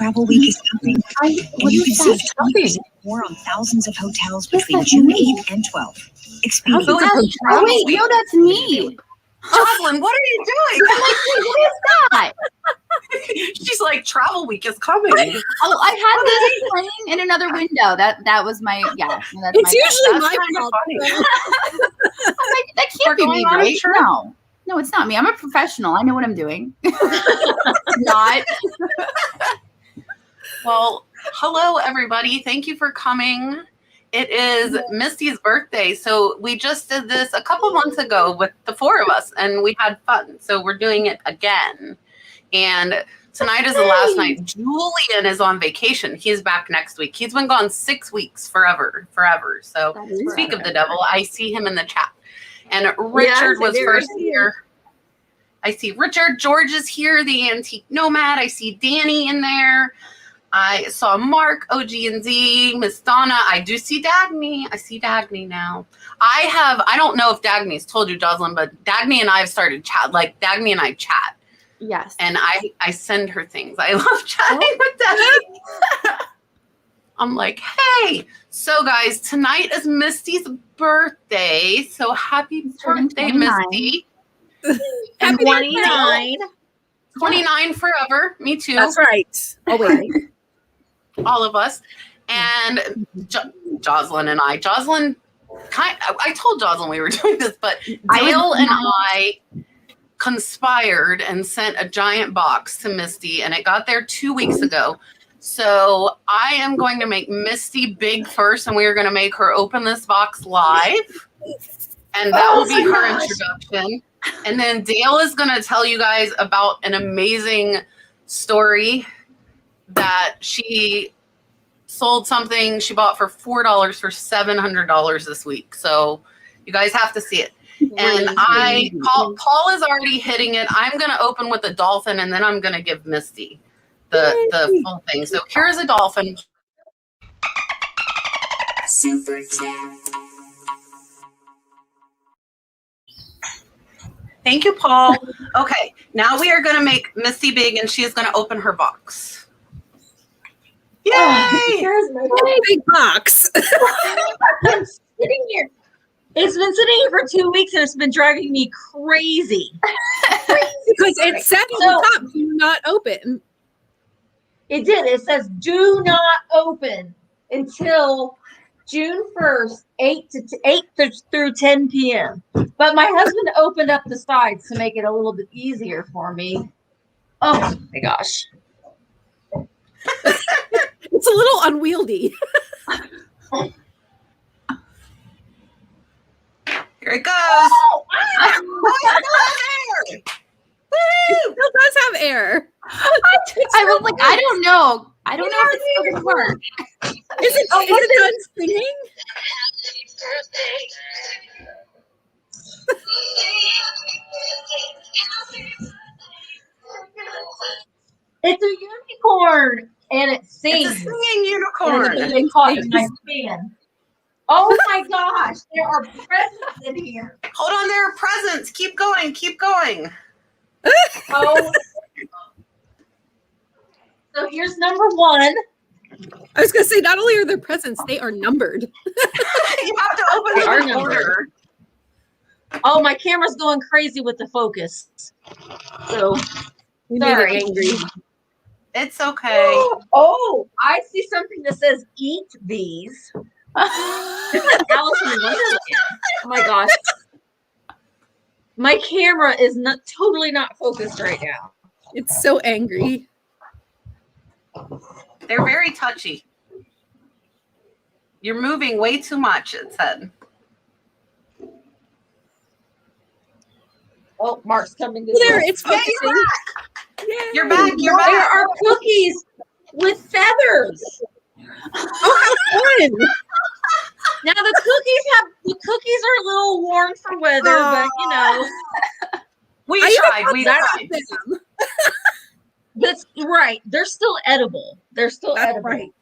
travel week is coming. And you can save 20% more on thousands of hotels between June 8th and 12th. Expedia. Oh, wait, no, that's me. Jocelyn, what are you doing? I'm like, wait, what is that? She's like, travel week is coming. Oh, I had this playing in another window. That was my, yeah. That's It's usually That's my kind of fault. funny. I'm like, that can't be me, on a right? trip? No, it's not me. I'm a professional. I know what I'm doing. Not. Well, hello, everybody. Thank you for coming. It is Misty's birthday. So we just did this a couple months ago with the four of us, and we had fun. So we're doing it again. And tonight is the last night. Julian is on vacation. He's back next week. He's been gone 6 weeks, forever. So speak of the devil, I see him in the chat. And Richard was first here. I see Richard. George is here, the antique nomad. I see Danny in there. I saw Mark, OG and Z, Miss Donna. I do see Dagny. I see Dagny now. I don't know if Dagny's told you, Jocelyn, but Dagny and I have started chat. Like, Dagny and I chat. Yes. And I send her things. I love chatting with Dagny. I'm like, hey. So, guys, tonight is Misty's birthday. So, happy birthday, 29. Misty. And 29. 29 forever. Me too. That's right. Oh, wait. All of us. And Jocelyn and I. I told Jocelyn we were doing this, but Dale and I conspired and sent a giant box to Misty, and it got there 2 weeks ago. So I am going to make Misty big first, and we are going to make her open this box live. And that will be her introduction. And then Dale is going to tell you guys about an amazing story that she sold something she bought for $4 for $700 this week. So you guys have to see it. And Paul is already hitting it. I'm going to open with a dolphin, and then I'm going to give Misty the full thing. So here's a dolphin. Super cute. Thank you, Paul. Okay, now we are going to make Misty big, and she is going to open her box. Yay! Here's my Big box. I'm sitting here. It's been sitting here for 2 weeks, and it's been driving me crazy. Because it said on the top, do not open. It did. It says, do not open until June 1st, 8 through 10 p.m. But my husband opened up the sides to make it a little bit easier for me. Oh, my gosh. It's a little unwieldy. Here it goes. Oh, It still does have air. I was like, I don't know. I don't know if it's going to work. Is it done singing? It's a unicorn, and it sings. It's a singing unicorn. They call it my fan. Oh my gosh, there are presents in here. Hold on, there are presents. Keep going. Keep going. Oh. So here's number one. I was going to say, not only are there presents, they are numbered. You have to open them in order. Oh, my camera's going crazy with the focus. So, sorry. It's okay. Oh, I see something that says eat these. It's like Alice in Wonderland. Oh my gosh. My camera is totally not focused right now. It's so angry. They're very touchy. You're moving way too much, it said. Oh, Mark's coming to There, the it's focusing. You're back. You're There back. are cookies with feathers. Oh, how fun. Now the cookies are a little worn for weather, but you know. We I tried. them. That's right. They're still edible. They're still That's edible. right.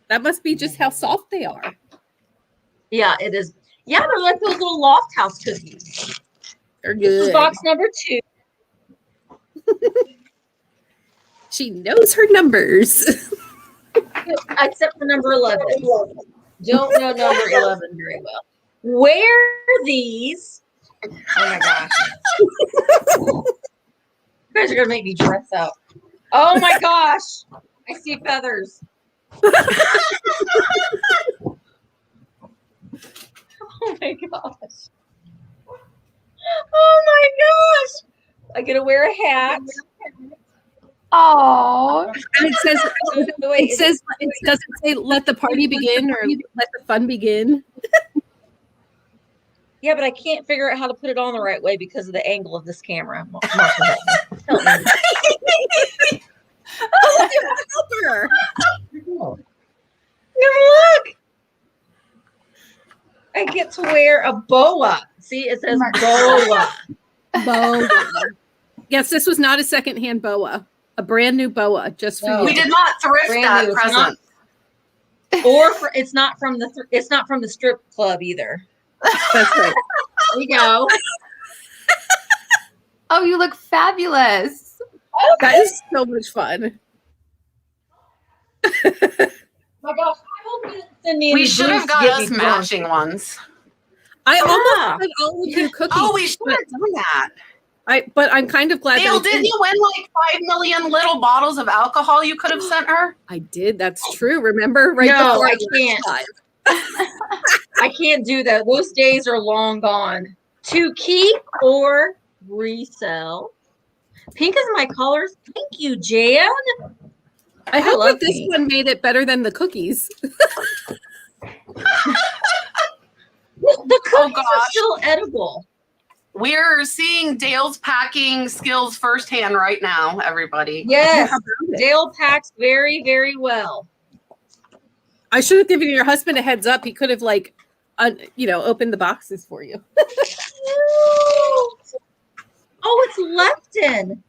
That must be just how soft they are. Yeah, it is. Yeah, they're like those little Loft House cookies. They're This is good. box number 2. She knows her numbers. Except for number 11. Don't know number 11 very well. Wear these. Oh my gosh. You guys are going to make me dress up. Oh my gosh. I see feathers. Oh my gosh. Oh my gosh. I get to wear a hat. Oh, And it says, it doesn't say let the party begin or let the fun begin. Yeah, but I can't figure out how to put it on the right way because of the angle of this camera. Help me. Help her. No, look. I get to wear a boa. See, it says boa. Boa. Yes, this was not a secondhand boa. A brand new boa just for you. We did not thrift Brand that new. present. It's not from the strip club either. That's right. There you go. oh, you look fabulous. That is so much fun. My gosh, I hope you didn't send me any We should have boots to got get us me drunk. matching ones. I Yeah. almost sent all of you cookies. Oh, we should have done that. But I'm kind of glad Dale, that I didn't you win like 5 million little bottles of alcohol you could have sent her? I did. That's true. Remember, right No, before I went can't. live. I can't do that. Those days are long gone. To keep or resell. Pink is my colors. Thank you, Jan. I hope love that this pink. one made it better than the cookies. The cookies are gosh. still edible. We're seeing Dale's packing skills firsthand right now, everybody. Yes, How about it? Dale packs very, very well. I should have given your husband a heads up. He could have opened the boxes for you. Oh, it's leptin.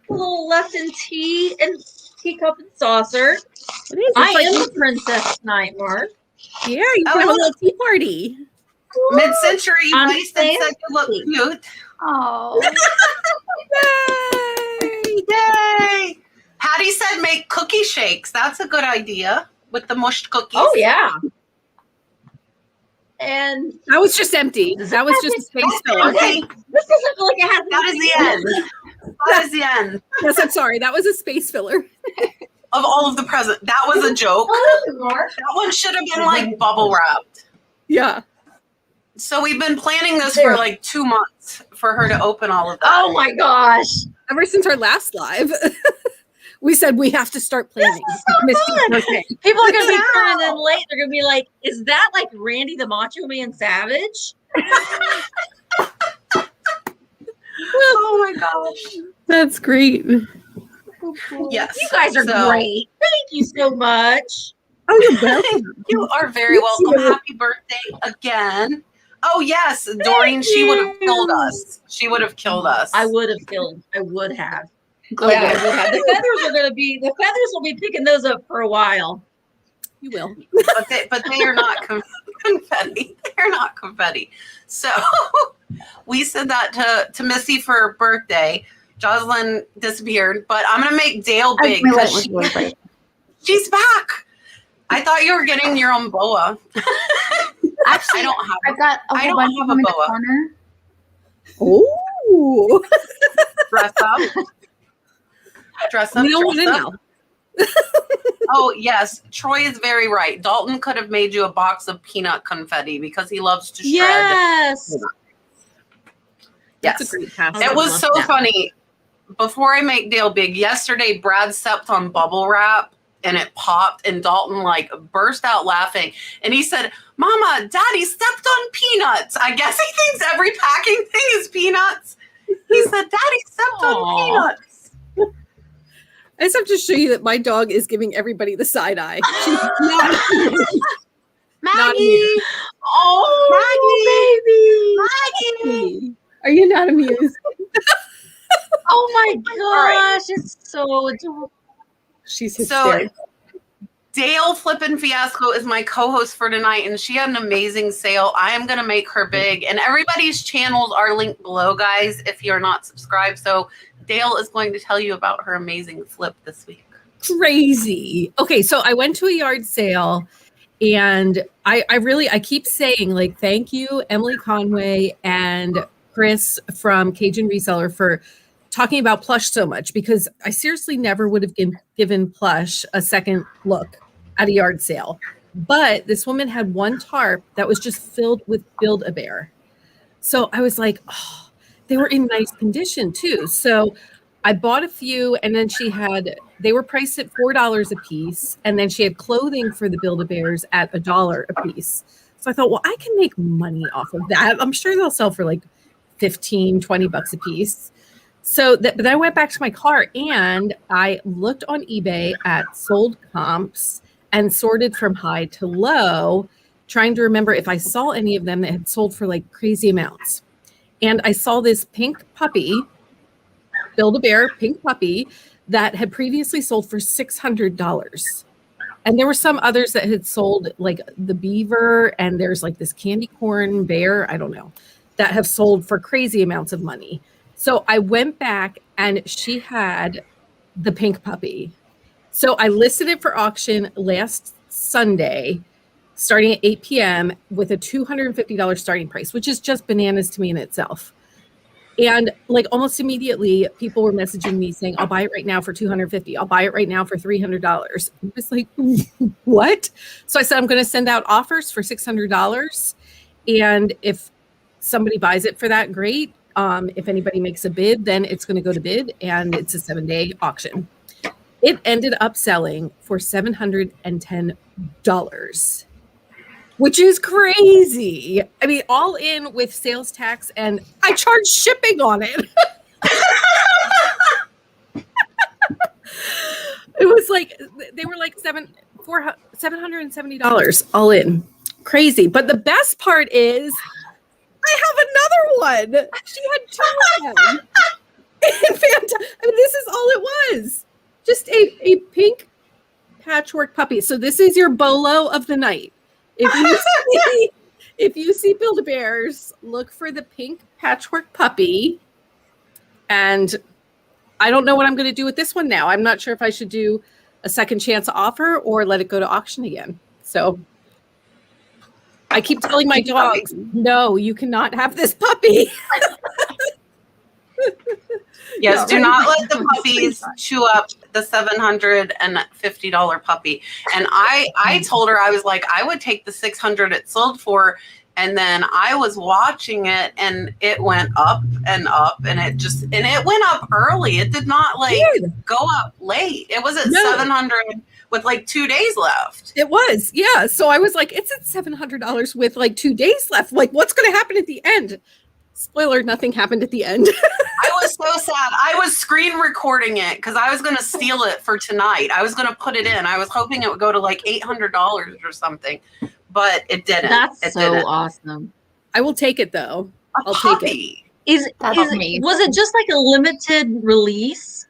A little leptin tea and teacup and saucer. It is. It's I like, am a princess tonight, Mark. yeah, you Oh, can have a look. little tea party. Mid-century I'm wasted said you look fancy. cute. Oh, Yay! Yay! Hattie said make cookie shakes. That's a good idea with the mushed cookies. Oh yeah. And That was just empty. That was just a space filler. Okay, this doesn't feel like it has. that is the end. That is the end Yes, I'm sorry. That was a space filler. of all of the present. That was a joke. Oh, Mark. That one should have been like bubble wrapped. Yeah. So we've been planning this for like 2 months for her to open all of that. Oh my gosh. Ever since our last live, we said we have to start planning. Misty's birthday. People are gonna be Yeah. turning in late. They're gonna be like, "Is that like Randy the Macho Man Savage?" Oh my gosh. That's great. Yes. You guys are So, great. Thank you so much. Oh, you're welcome. You are very welcome. Happy birthday again. Oh yes, Doreen, she would have killed us. She would have killed us. I would have killed. I would have. Glad. I would have. The feathers will be picking those up for a while. You will. But they are not confetti. They're not confetti. So we said that to Misty for her birthday. Jocelyn disappeared, but I'm gonna make Dale big because she's back. I thought you were getting your own boa. actually, I don't have. I've got a I whole don't bunch have of them a in the boa. corner. Oh. Dress up. Dress up. We don't want to dress know. up. Oh yes, Troy is very right. Dalton could have made you a box of peanut confetti because he loves to shred. Yes. That's Yes. a great pass. It was so funny. Before I make Dale big, yesterday Brad stepped on bubble wrap and it popped and Dalton like burst out laughing. And he said, "Mama, Daddy stepped on peanuts." I guess he thinks every packing thing is peanuts. He said, "Daddy stepped on Aw. peanuts." I just have to show you that my dog is giving everybody the side eye. She's not Maggie. Oh, Maggie. Are you not amused? Oh my right. gosh, it's so adorable. She's So hysterical. Dale Flippin Fiasco is my co-host for tonight, and she had an amazing sale. I am going to make her big. And everybody's channels are linked below, guys, if you're not subscribed. So Dale is going to tell you about her amazing flip this week. Crazy. Okay, so I went to a yard sale, and I keep saying, like, thank you, Emily Conway and Chris from Cajun Reseller, for talking about plush so much, because I seriously never would have given plush a second look at a yard sale. But this woman had one tarp that was just filled with Build-A-Bear. So I was like, oh, they were in nice condition too. So I bought a few, and then they were priced at $4 a piece. And then she had clothing for the Build-A-Bears at $1 a piece. So I thought, well, I can make money off of that. I'm sure they'll sell for like $15-20 a piece. So but I went back to my car, and I looked on eBay at sold comps and sorted from high to low, trying to remember if I saw any of them that had sold for like crazy amounts. And I saw this pink puppy, Build-A-Bear pink puppy, that had previously sold for $600. And there were some others that had sold, like the beaver, and there's like this candy corn bear, I don't know, that have sold for crazy amounts of money. So I went back, and she had the pink puppy. So I listed it for auction last Sunday, starting at 8 p.m. with a $250 starting price, which is just bananas to me in itself. And like almost immediately, people were messaging me saying, I'll buy it right now for $250. I'll buy it right now for $300. I was like, what? So I said, I'm going to send out offers for $600. And if somebody buys it for that, great. If anybody makes a bid, then it's going to go to bid, and it's a 7-day auction. It ended up selling for $710, which is crazy. I mean, all in with sales tax, and I charged shipping on it. It was like, they were like $770 all in. Crazy. But the best part is, I have another one. She had two of them. I mean, this is all it was. Just a pink patchwork puppy. So this is your bolo of the night. If you see Build-A-Bears, look for the pink patchwork puppy. And I don't know what I'm going to do with this one now. I'm not sure if I should do a second chance offer or let it go to auction again. So I keep telling my dogs, no, you cannot have this puppy. Yes, do not let the puppies chew up the $750 puppy. And I told her, I was like, I would take the $600 it sold for. And then I was watching it, and it went up and up, and it went up early. It did not go up late. It was at $700 with like 2 days left. It was, yeah. So I was like, it's at $700 with like 2 days left. Like, what's going to happen at the end? Spoiler, nothing happened at the end. I was so sad. I was screen recording it because I was going to steal it for tonight. I was going to put it in. I was hoping it would go to like $800 or something, but it didn't. That's awesome. I will take it though. I'll take it. Was it just like a limited release?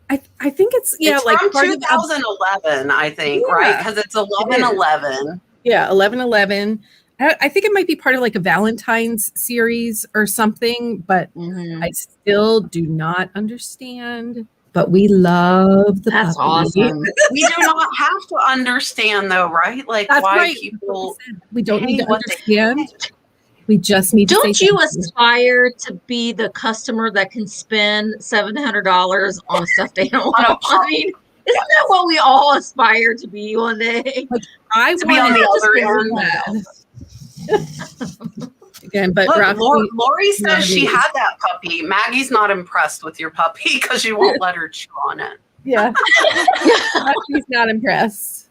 I think it's it's like from 2011, I think, right? Because it's 11/11. Yeah, 11/11. I think it might be part of like a Valentine's series or something, but I still do not understand. But we love the That's puppy. awesome. We do not have to understand, though, right? Like, That's why right. people. We don't need to understand. We just need to. Don't say you thank you. aspire to be the customer that can spend $700 on stuff they don't want? I mean, isn't that what we all aspire to be one day? Like, I To be on the other end. Again, but Look, Roxy, Lori says she had that puppy. Maggie's not impressed with your puppy because you won't let her chew on it. yeah, Roxy's not impressed.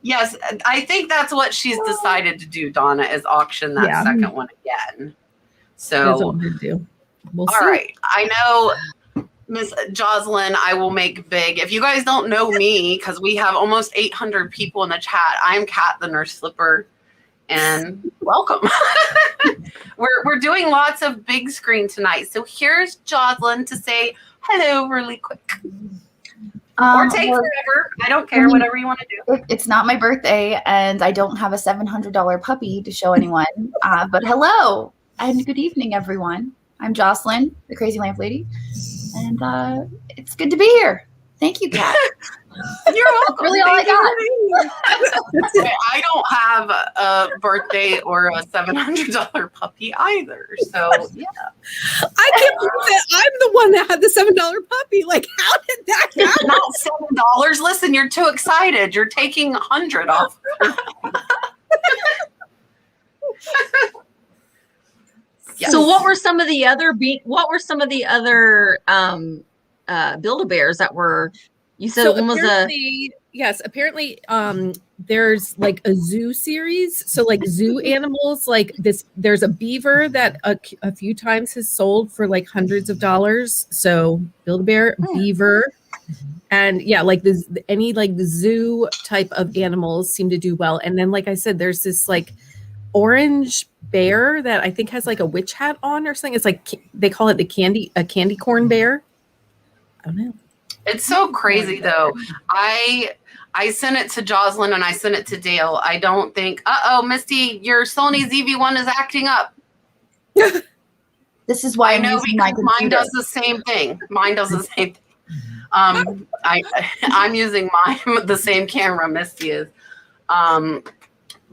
Yes, I think that's what she's decided to do, Donna, is auction that second one again. That's what So, we'll do. We'll all see. right. I know, Miss Jocelyn, I will make big. If you guys don't know me, because we have almost 800 people in the chat, I'm Kat the Nurse Flipper, and welcome. We're doing lots of big screen tonight. So here's Jocelyn to say hello really quick. Or take well, forever. I don't care. Whatever you want to do. it's not my birthday, and I don't have a $700 puppy to show anyone. But hello and good evening, everyone. I'm Jocelyn, the crazy lamp lady, and it's good to be here. Thank you, Kat. You're welcome. Really all I got. I don't have a birthday or a $700 puppy either. So yeah, I can't believe that I'm the one that had the $7 puppy. Like, how did that happen? not $7. Listen, you're too excited. You're taking 100 off. Yes. So what were some of the other Build-A-Bears that were, you said one was apparently there's like a zoo series. So like zoo animals, like this, there's a beaver that a few times has sold for like hundreds of dollars. So Build-A-Bear, beaver. And yeah, like any like the zoo type of animals seem to do well. And then, like I said, there's this like orange bear that I think has like a witch hat on or something. It's like they call it a candy corn bear. I don't know. It's so crazy though. I sent it to Jocelyn and I sent it to Dale. I don't think, Misty, your Sony ZV-1 is acting up. This is why I know, because mine does the same thing. I'm using the same camera Misty is.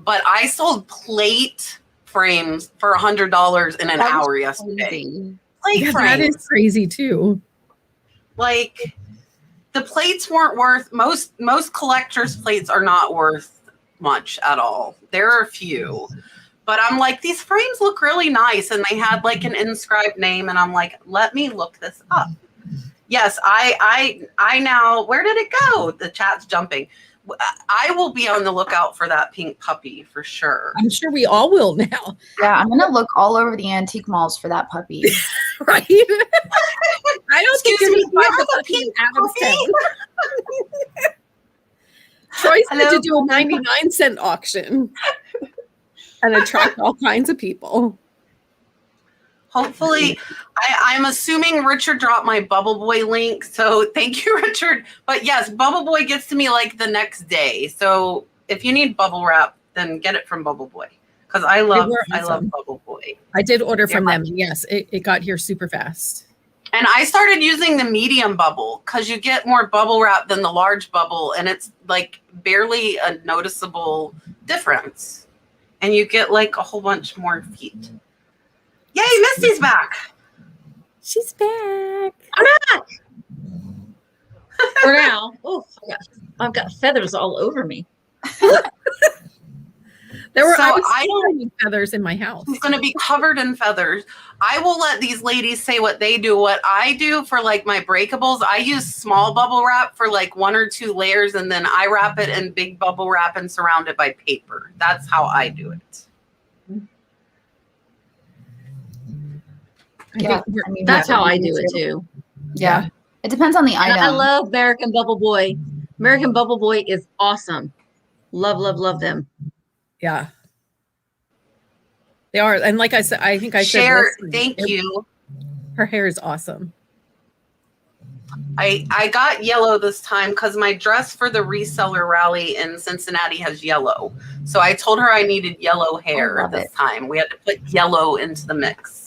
But I sold plate frames for $100 in an hour yesterday. Plate frames. That is crazy too. Like, the plates weren't worth, most collectors' plates are not worth much at all. There are a few. But I'm like, these frames look really nice. And they had like an inscribed name. And I'm like, let me look this up. Yes, I now, where did it go? The chat's jumping. I will be on the lookout for that pink puppy for sure. I'm sure we all will now. Yeah, I'm gonna look all over the antique malls for that puppy. Right? I don't think you're gonna find the puppy in Adamstown. Troy said to do a 99-cent auction and attract all kinds of people. Hopefully, I'm assuming Richard dropped my Bubble Boy link. So thank you, Richard. But yes, Bubble Boy gets to me like the next day. So if you need bubble wrap, then get it from Bubble Boy. Because I love Bubble Boy. I did order from them. Yes, it got here super fast. And I started using the medium bubble because you get more bubble wrap than the large bubble. And it's like barely a noticeable difference. And you get like a whole bunch more feet. Yay, Misty's back. She's back. I'm back. For now. Oh, I've got feathers all over me. I don't have feathers in my house. It's going to be covered in feathers. I will let these ladies say what they do. What I do for like my breakables, I use small bubble wrap for like 1 or 2 layers, and then I wrap it in big bubble wrap and surround it by paper. That's how I do it. Yeah, that's how I do it too. Yeah, it depends on the item. I love American Bubble Boy. American Bubble Boy is awesome. Love them. Yeah, they are. And like I said, I think I said, thank you. Her hair is awesome. I got yellow this time because my dress for the reseller rally in Cincinnati has yellow. So I told her I needed yellow hair this time. We had to put yellow into the mix.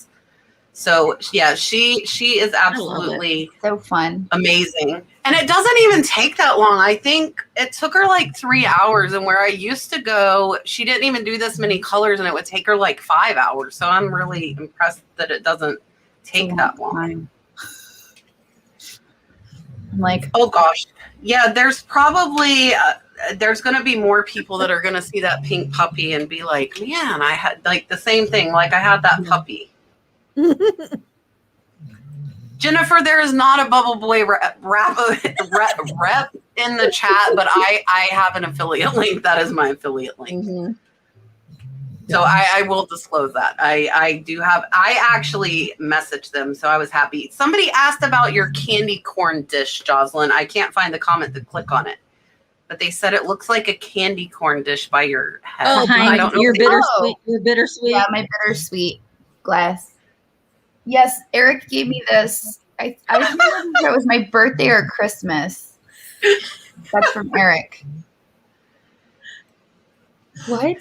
So yeah, she is absolutely so fun, amazing, and it doesn't even take that long. I think it took her like 3 hours, and where I used to go, she didn't even do this many colors, and it would take her like 5 hours. So I'm really impressed that it doesn't take that long. I'm like, oh gosh, yeah. There's probably there's going to be more people that are going to see that pink puppy and be like, man, I had like the same thing. Like I had that puppy. Jennifer, there is not a Bubble Boy rep in the chat, but I have an affiliate link. That is my affiliate link. Mm-hmm. So I will disclose that. I actually messaged them, so I was happy. Somebody asked about your candy corn dish, Jocelyn. I can't find the comment to click on it, but they said it looks like a candy corn dish by your head. Oh, I don't know. Your bittersweet. Your bittersweet. Yeah, my bittersweet glass. Yes, Eric gave me this. I think that was my birthday or Christmas. That's from Eric. What?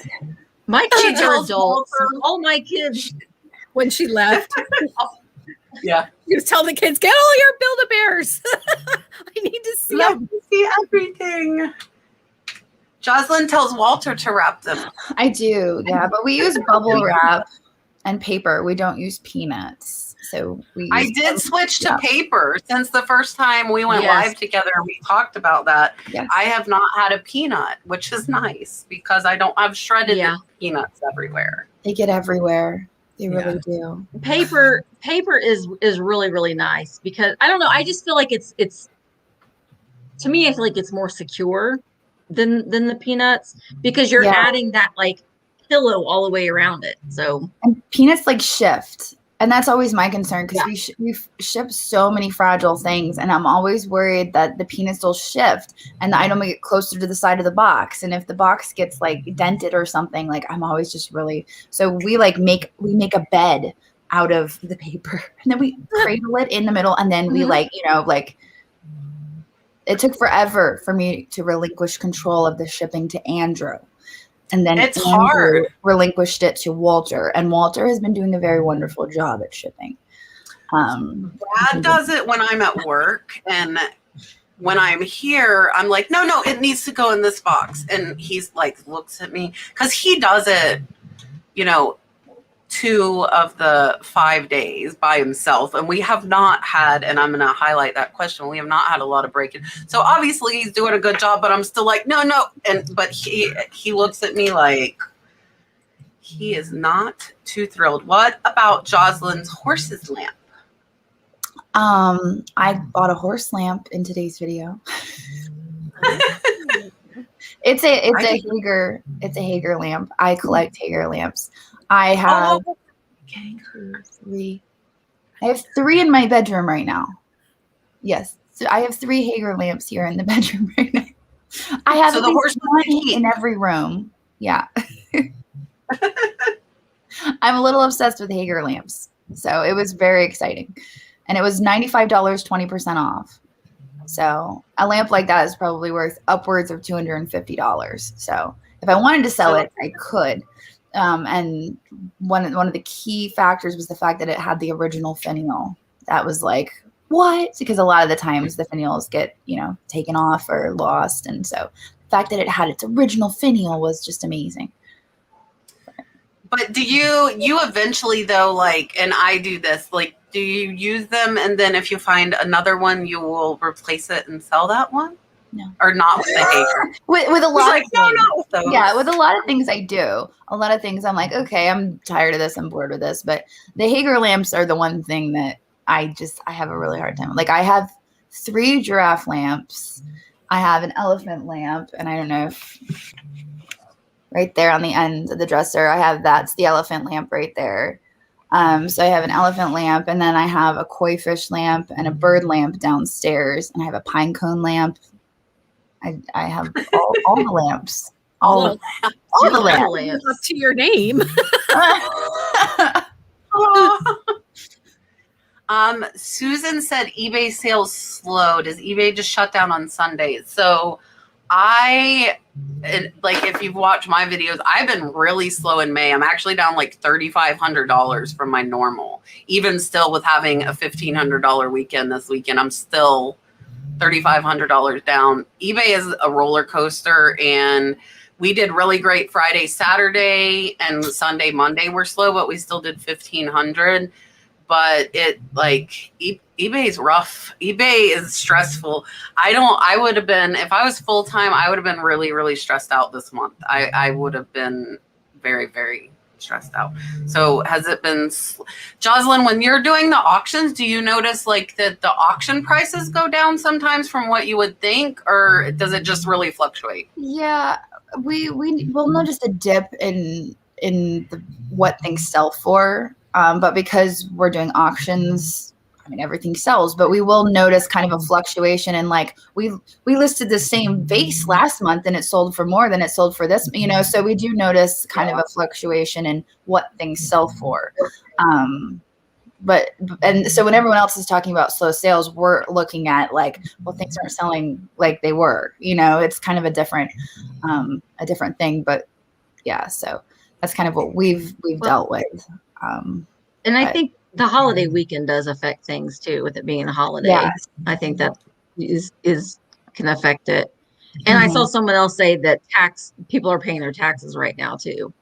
My kids are tells adults. Walter- All my kids. When she left, Yeah. you was telling the kids, get all your Build-A-Bears. I need to see Let them. me see everything. Jocelyn tells Walter to wrap them. I do, yeah, but we use bubble wrap and paper. We don't use peanuts. So we I use did switch to yeah. paper since the first time we went Yes. live together and we talked about that. Yes. I have not had a peanut, which is nice because I don't have shredded Yeah. peanuts everywhere. They get everywhere. They Yeah. really do. Paper is really, really nice because I don't know. I just feel like it's to me, I feel like it's more secure than the peanuts because you're Yeah. adding that like pillow all the way around it. So And peanuts like shift. And that's always my concern because we ship so many fragile things, and I'm always worried that the peanuts will shift and the item will get closer to the side of the box. And if the box gets like dented or something, like I'm always just really so we make a bed out of the paper and then we cradle it in the middle, and then we it took forever for me to relinquish control of the shipping to Andrew. And then It's Andrew hard. relinquished it to Walter, and Walter has been doing a very wonderful job at shipping. Brad does it when I'm at work, and when I'm here, I'm like, no, it needs to go in this box. And he's like, looks at me because he does it, 2 of the 5 days by himself. And we have not had, and I'm going to highlight that question, we have not had a lot of breakage. So obviously he's doing a good job, but I'm still like, no. But he looks at me like he is not too thrilled. What about Jocelyn's horse's lamp? I bought a horse lamp in today's video. It's a Hager lamp. I collect Hager lamps. I have 3. I have 3 in my bedroom right now. Yes. So I have 3 Hager lamps here in the bedroom right now. I have So the horse one in every room. Yeah. I'm a little obsessed with Hager lamps. So it was very exciting. And it was $95, 20% off. So a lamp like that is probably worth upwards of $250. So if I wanted to sell it, I could. And one of the key factors was the fact that it had the original finial. That was like, what? Because a lot of the times the finials get, taken off or lost. And so the fact that it had its original finial was just amazing. But do you eventually though, like, and I do this, like, do you use them and then if you find another one, you will replace it and sell that one? No. Or not with the Hager? With a lot of no, things. not with those. Yeah, with a lot of things I do. A lot of things I'm like, okay, I'm tired of this. I'm bored with this. But the Hager lamps are the one thing that I have a really hard time. Like I have 3 giraffe lamps. I have an elephant lamp. And I don't know if right there on the end of the dresser, that's the elephant lamp right there. So I have an elephant lamp, and then I have a koi fish lamp and a bird lamp downstairs. And I have a pine cone lamp. I have all the lamps. All the lamps. Up to your name. Susan said eBay sales slow. Does eBay just shut down on Sundays? So if you've watched my videos, I've been really slow in May. I'm actually down like $3,500 from my normal. Even still with having a $1,500 weekend this weekend, I'm still $3,500 down. eBay is a roller coaster, and we did really great Friday, Saturday, and Sunday, Monday were slow, but we still did 1,500. But eBay is rough. eBay is stressful. I would have been, if I was full time, I would have been really, really stressed out this month. I would have been very, very stressed out. So has it been, Jocelyn, when you're doing the auctions, do you notice like that the auction prices go down sometimes from what you would think, or does it just really fluctuate? Yeah, we'll notice a dip in what things sell for. But because we're doing auctions, I mean, everything sells, but we will notice kind of a fluctuation in like, we listed the same vase last month and it sold for more than it sold for this, so we do notice kind of a fluctuation in what things sell for. and so when everyone else is talking about slow sales, we're looking at like, well, things aren't selling like they were, it's kind of a different thing, but yeah, so that's kind of what we've dealt with. And I think the holiday weekend does affect things too, with it being a holiday. Yes. I think that can affect it. And I saw someone else say that people are paying their taxes right now too.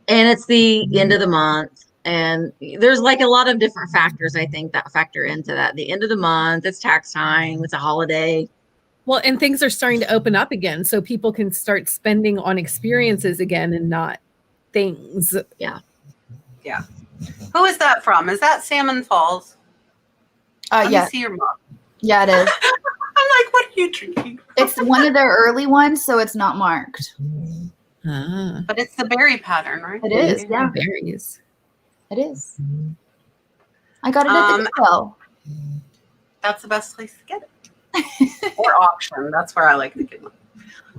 And it's the end of the month. And there's like a lot of different factors, I think, that factor into that. The end of the month, it's tax time, it's a holiday. Well, and things are starting to open up again, so people can start spending on experiences again and not things. Yeah. Yeah. Who is that from? Is that Salmon Falls? Let me see your mug. Yeah, it is. I'm like, what are you drinking? It's one of their early ones, so it's not marked. But it's the berry pattern, right? It is, yeah. Berries. It is. I got it at the Goodwill. That's the best place to get it. Or auction. That's where I like to get them.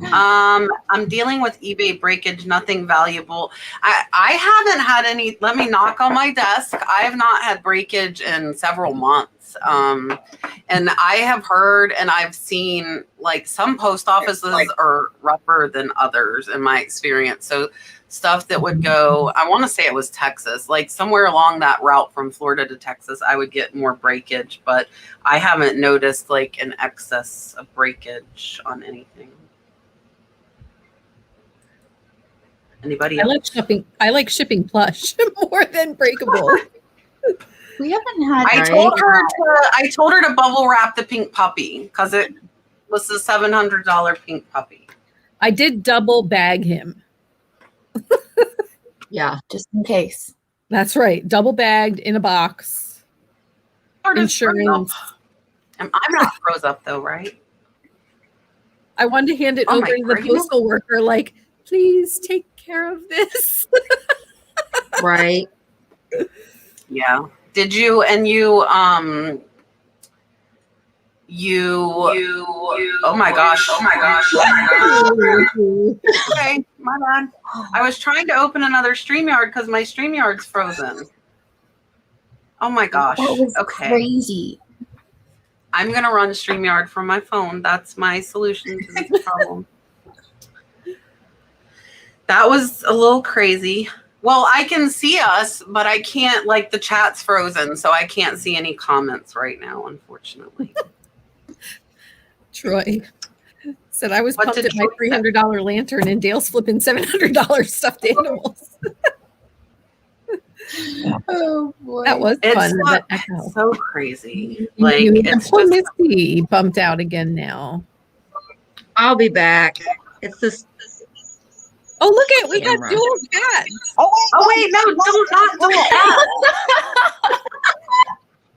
I'm dealing with eBay breakage, nothing valuable. I haven't had any, let me knock on my desk. I have not had breakage in several months. And I have heard and I've seen like some post offices are rougher than others in my experience. So stuff that would go, I want to say it was Texas, like somewhere along that route from Florida to Texas, I would get more breakage, but I haven't noticed like an excess of breakage on anything. Anybody else? I like shipping plush more than breakable. We haven't had. I told her to bubble wrap the pink puppy because it was the $700 pink puppy. I did double bag him. Yeah, just in case. That's right. Double bagged in a box. Insurance. I'm not froze up though, right? I wanted to hand it over to the postal worker, like, please take care of this. Right. Yeah. Did you, and you, oh my gosh. Okay, my bad. I was trying to open another StreamYard because my StreamYard's frozen. Oh my gosh. That was okay. Crazy. I'm going to run StreamYard from my phone. That's my solution to this problem. That was a little crazy. Well, I can see us, but I can't, like the chat's frozen, so I can't see any comments right now, unfortunately. Troy said I was pumped at my $300 lantern and Dale's flipping $700 stuffed animals. Oh boy. That was fun. It's so crazy. Like it's poor Misty bumped out again now. I'll be back. It's this. Oh, look at we got dual cats. Oh wait, no, don't dual cats.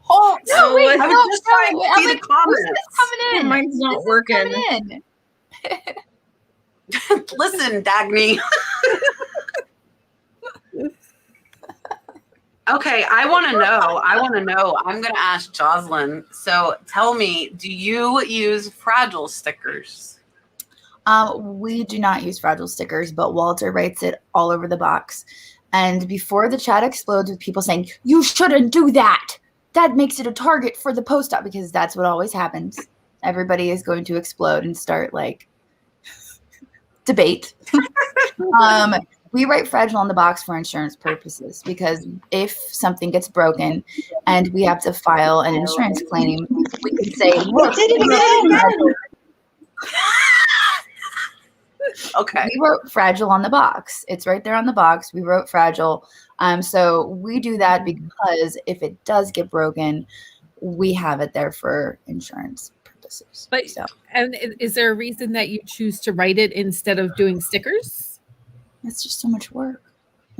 Oh no, wait, I was just trying to see the comments. Coming in. Mine's not working. Listen, Dagny. Okay, I want to know. I'm going to ask Jocelyn. So tell me, do you use fragile stickers? We do not use fragile stickers, but Walter writes it all over the box. And before the chat explodes with people saying, you shouldn't do that. That makes it a target for the post op, because that's what always happens. Everybody is going to explode and start like debate. We write fragile on the box for insurance purposes, because if something gets broken and we have to file an insurance claim, we can say, look, okay. We wrote fragile on the box. It's right there on the box. We wrote fragile. So we do that because if it does get broken, we have it there for insurance purposes. But and is there a reason that you choose to write it instead of doing stickers? It's just so much work.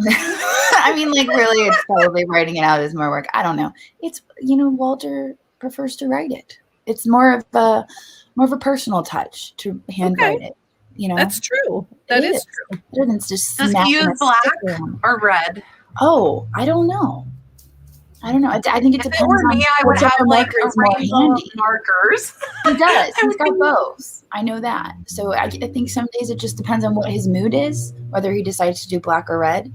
I mean, like, really, it's probably writing it out is more work. I don't know. It's, Walter prefers to write it. It's more of a personal touch to handwrite it. That's true. That is true. Better than just does he use black or red? Oh, I don't know. I think it depends. If it were me, I would have like a range of markers. He does. He's got both. I know that. So I think some days it just depends on what his mood is, whether he decides to do black or red.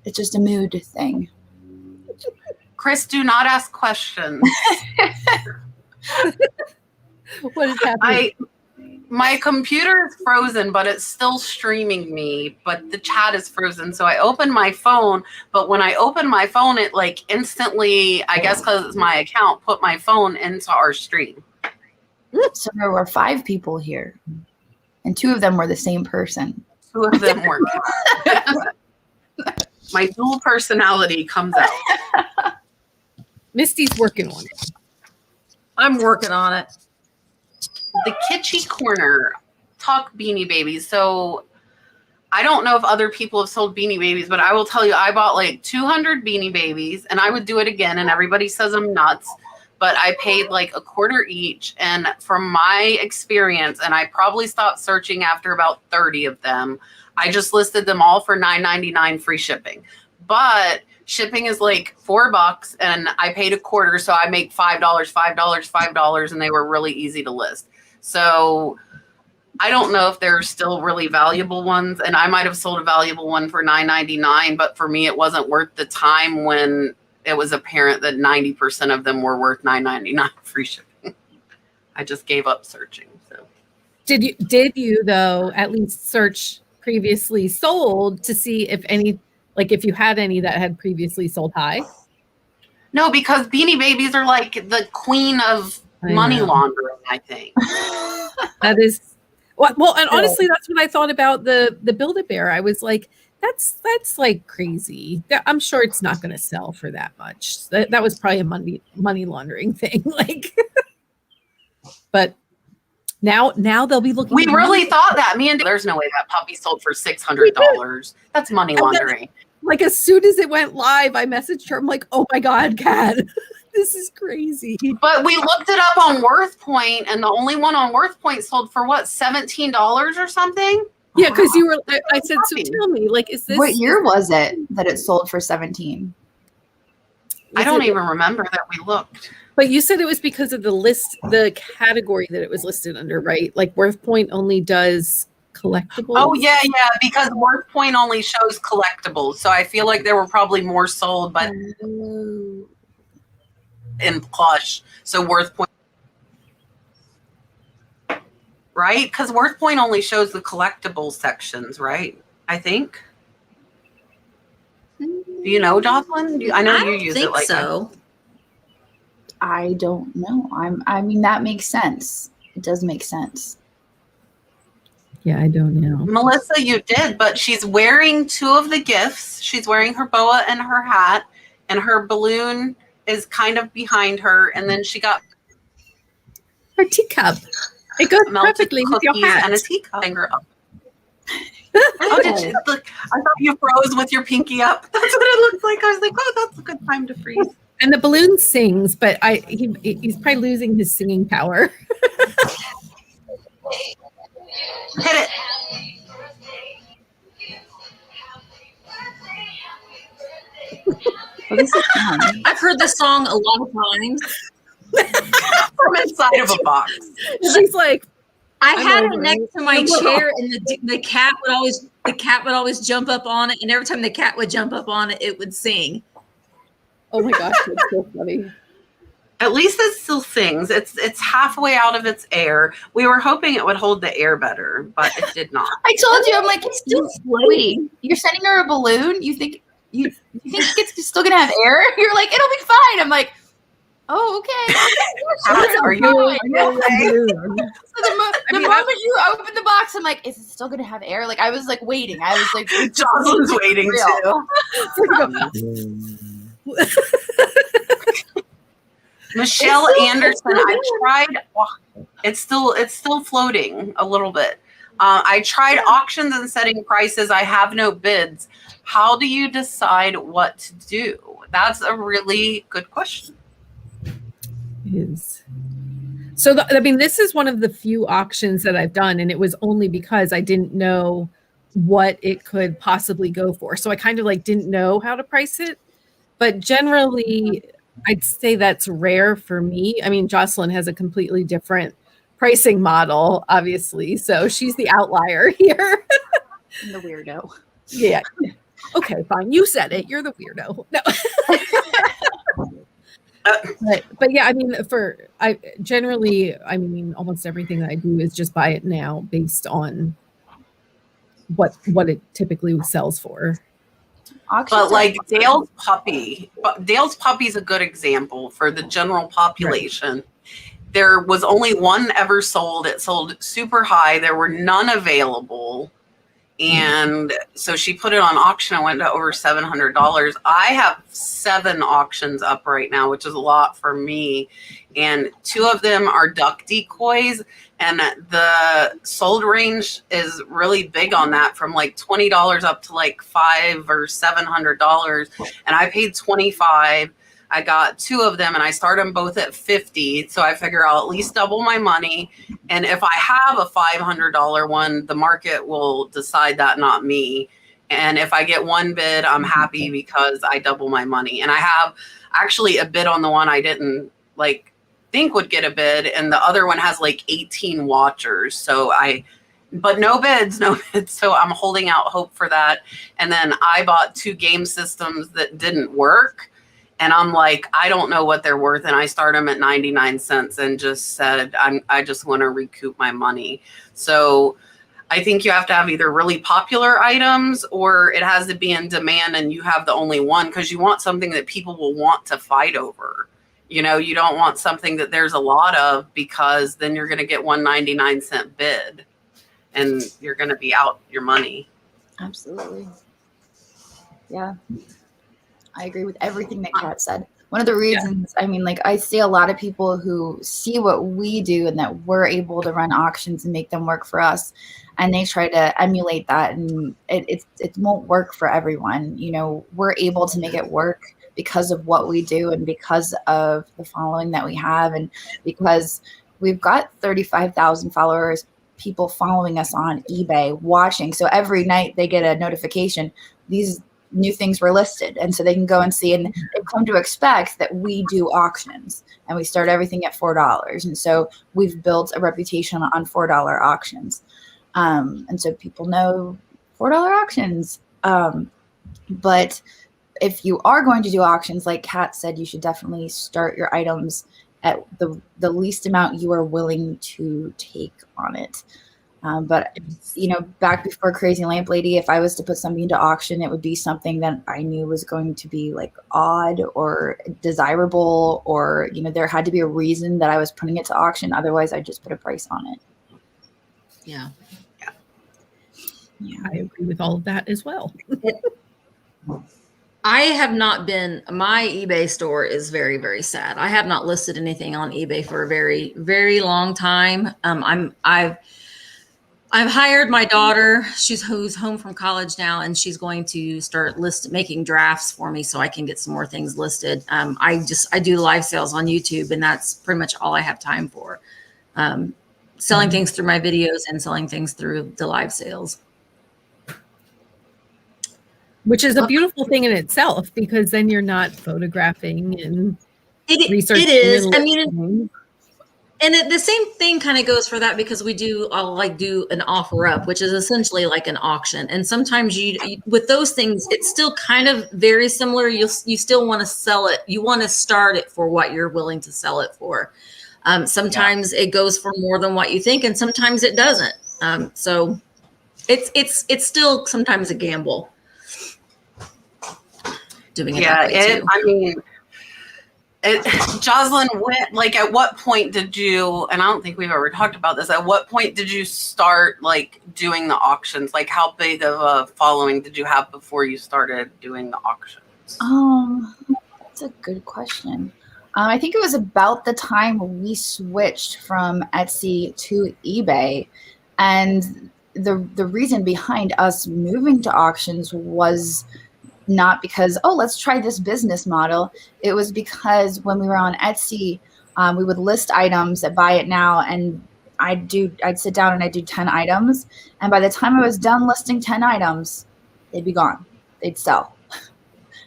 It's just a mood thing. Chris, do not ask questions. What is happening? My computer is frozen, but it's still streaming me, but the chat is frozen. So I opened my phone, but when I opened my phone, it like instantly, I guess because it's my account, put my phone into our stream. So there were 5 people here, and 2 of them were the same person. 2 of them were. My dual personality comes out. Misty's working on it. I'm working on it. The kitschy corner, talk Beanie Babies. So I don't know if other people have sold Beanie Babies, but I will tell you, I bought like 200 Beanie Babies, and I would do it again, and everybody says I'm nuts, but I paid like $0.25 each. And from my experience, and I probably stopped searching after about 30 of them, I just listed them all for $9.99 free shipping. But shipping is like $4, and I paid $0.25, so I make $5, $5, and they were really easy to list. So I don't know if they're still really valuable ones, and I might have sold a valuable one for $9.99, but for me, it wasn't worth the time when it was apparent that 90% of them were worth $9.99 free shipping. I just gave up searching. So Did you though at least search previously sold to see if any, like if you had any that had previously sold high? no, because Beanie Babies are like the queen of money laundering, I think. That is well, and honestly, that's what I thought about the Build-A-Bear. I was like, that's like crazy. I'm sure it's not going to sell for that much. That was probably a money laundering thing. Like, but now they'll be looking. We really thought that. Me and there's no way that puppy sold for $600. That's money laundering. Like as soon as it went live, I messaged her. I'm like, oh my God, Kat, this is crazy. But we looked it up on WorthPoint, and the only one on WorthPoint sold for what, $17 or something? Yeah, because you were. I said, so tell me, like, is this? What year was it that it sold for 17? I don't even remember that we looked. But you said it was because of the category that it was listed under, right? Like WorthPoint only does collectibles. Oh yeah, because WorthPoint only shows collectibles, so I feel like there were probably more sold, but in plush. So WorthPoint, right? Because WorthPoint only shows the collectible sections, right? I think. Do you know, Jocelyn? I know you use it like so. I don't know. I mean, that makes sense. It does make sense. Yeah, I don't know. Melissa, you did, but she's wearing 2 of the gifts. She's wearing her boa and her hat, and her balloon is kind of behind her. And then she got Her teacup. It goes melted perfectly with your cookies hat. and a teacup. Finger up. Oh, did you look? I thought you froze with your pinky up. That's what it looked like. I was like, oh, that's a good time to freeze. And the balloon sings, but he's probably losing his singing power. Hit it. Well, this is fun. I've heard this song a lot of times. From inside of a box. She's like, I I'm had over it next it. to my chair, and the cat would always jump up on it, and every time the cat would jump up on it, it would sing. oh my gosh, that's so funny. At least it still sings. It's halfway out of its air. We were hoping it would hold the air better, but it did not. I told you, I'm like, it's still floating. You're sending her a balloon. You think it's still gonna have air? You're like, it'll be fine. I'm like, oh, okay. Are you okay? So the moment you open the box, I'm like, is it still gonna have air? Like I was like waiting. I was like, Jocelyn's waiting real. too. Michelle Anderson, I tried. It's still floating a little bit. I tried auctions and setting prices. I have no bids. How do you decide what to do? That's a really good question. Is so this is one of the few auctions that I've done, and it was only because I didn't know what it could possibly go for. So I kind of like didn't know how to price it. But generally, I'd say that's rare for me. I mean, Jocelyn has a completely different pricing model, obviously. So she's the outlier here. I'm the weirdo. Yeah. Okay, fine. You said it. You're the weirdo. No. But yeah, I mean, almost everything that I do is just buy it now based on what it typically sells for. But like Dale's puppy is a good example for the general population. Right. There was only one ever sold. It sold super high. There were none available. And so she put it on auction and went to over $700. I have 7 auctions up right now, which is a lot for me. And 2 of them are duck decoys. And the sold range is really big on that, from like $20 up to like $500 or $700. And I paid $25. I got 2 of them and I start them both at $50. So I figure I'll at least double my money. And if I have a $500 one, the market will decide that, not me. And if I get one bid, I'm happy because I double my money. And I have actually a bid on the one I didn't like think would get a bid. And the other one has like 18 watchers. But no bids. So I'm holding out hope for that. And then I bought 2 game systems that didn't work. And I'm like, I don't know what they're worth. And I start them at 99 cents and just said, I just want to recoup my money. So I think you have to have either really popular items or it has to be in demand and you have the only one, because you want something that people will want to fight over. You know, you don't want something that there's a lot of, because then you're going to get 1.99 bid and you're going to be out your money. Absolutely. Yeah. I agree with everything that Kat said. One of the reasons, I mean, like, I see a lot of people who see what we do and that we're able to run auctions and make them work for us, and they try to emulate that, and it won't work for everyone. You know, we're able to make it work because of what we do and because of the following that we have, and because we've got 35,000 followers, people following us on eBay, watching. So every night they get a notification, these new things were listed, and so they can go and see, and they've come to expect that we do auctions, and we start everything at $4. And so we've built a reputation on $4 auctions, and so people know $4 auctions. But if you are going to do auctions, like Kat said, you should definitely start your items at the least amount you are willing to take on it. But, you know, back before Crazy Lamp Lady, if I was to put something into auction, it would be something that I knew was going to be like odd or desirable, or, you know, there had to be a reason that I was putting it to auction. Otherwise, I'd just put a price on it. Yeah. I agree with all of that as well. I have not been, my eBay store is very, very sad. I have not listed anything on eBay for a very, very long time. I've hired my daughter, who's home from college now, and she's going to start making drafts for me so I can get some more things listed. I do live sales on YouTube, and that's pretty much all I have time for. Selling things through my videos and selling things through the live sales. Which is a beautiful thing in itself, because then you're not photographing and researching. It is. I mean, and the same thing kind of goes for that, because I'll do an offer up, which is essentially like an auction. And sometimes you with those things, it's still kind of very similar. You still want to sell it. You want to start it for what you're willing to sell it for. Sometimes it goes for more than what you think, and sometimes it doesn't. So it's still sometimes a gamble. Doing it that way too. I mean, Jocelyn, at what point did you, and I don't think we've ever talked about this, at what point did you start like doing the auctions? Like, how big of a following did you have before you started doing the auctions? That's a good question. I think it was about the time we switched from Etsy to eBay, and the reason behind us moving to auctions was not because, let's try this business model. It was because when we were on Etsy, we would list items at Buy It Now, and I'd sit down and I'd do 10 items. And by the time I was done listing 10 items, they'd be gone. They'd sell.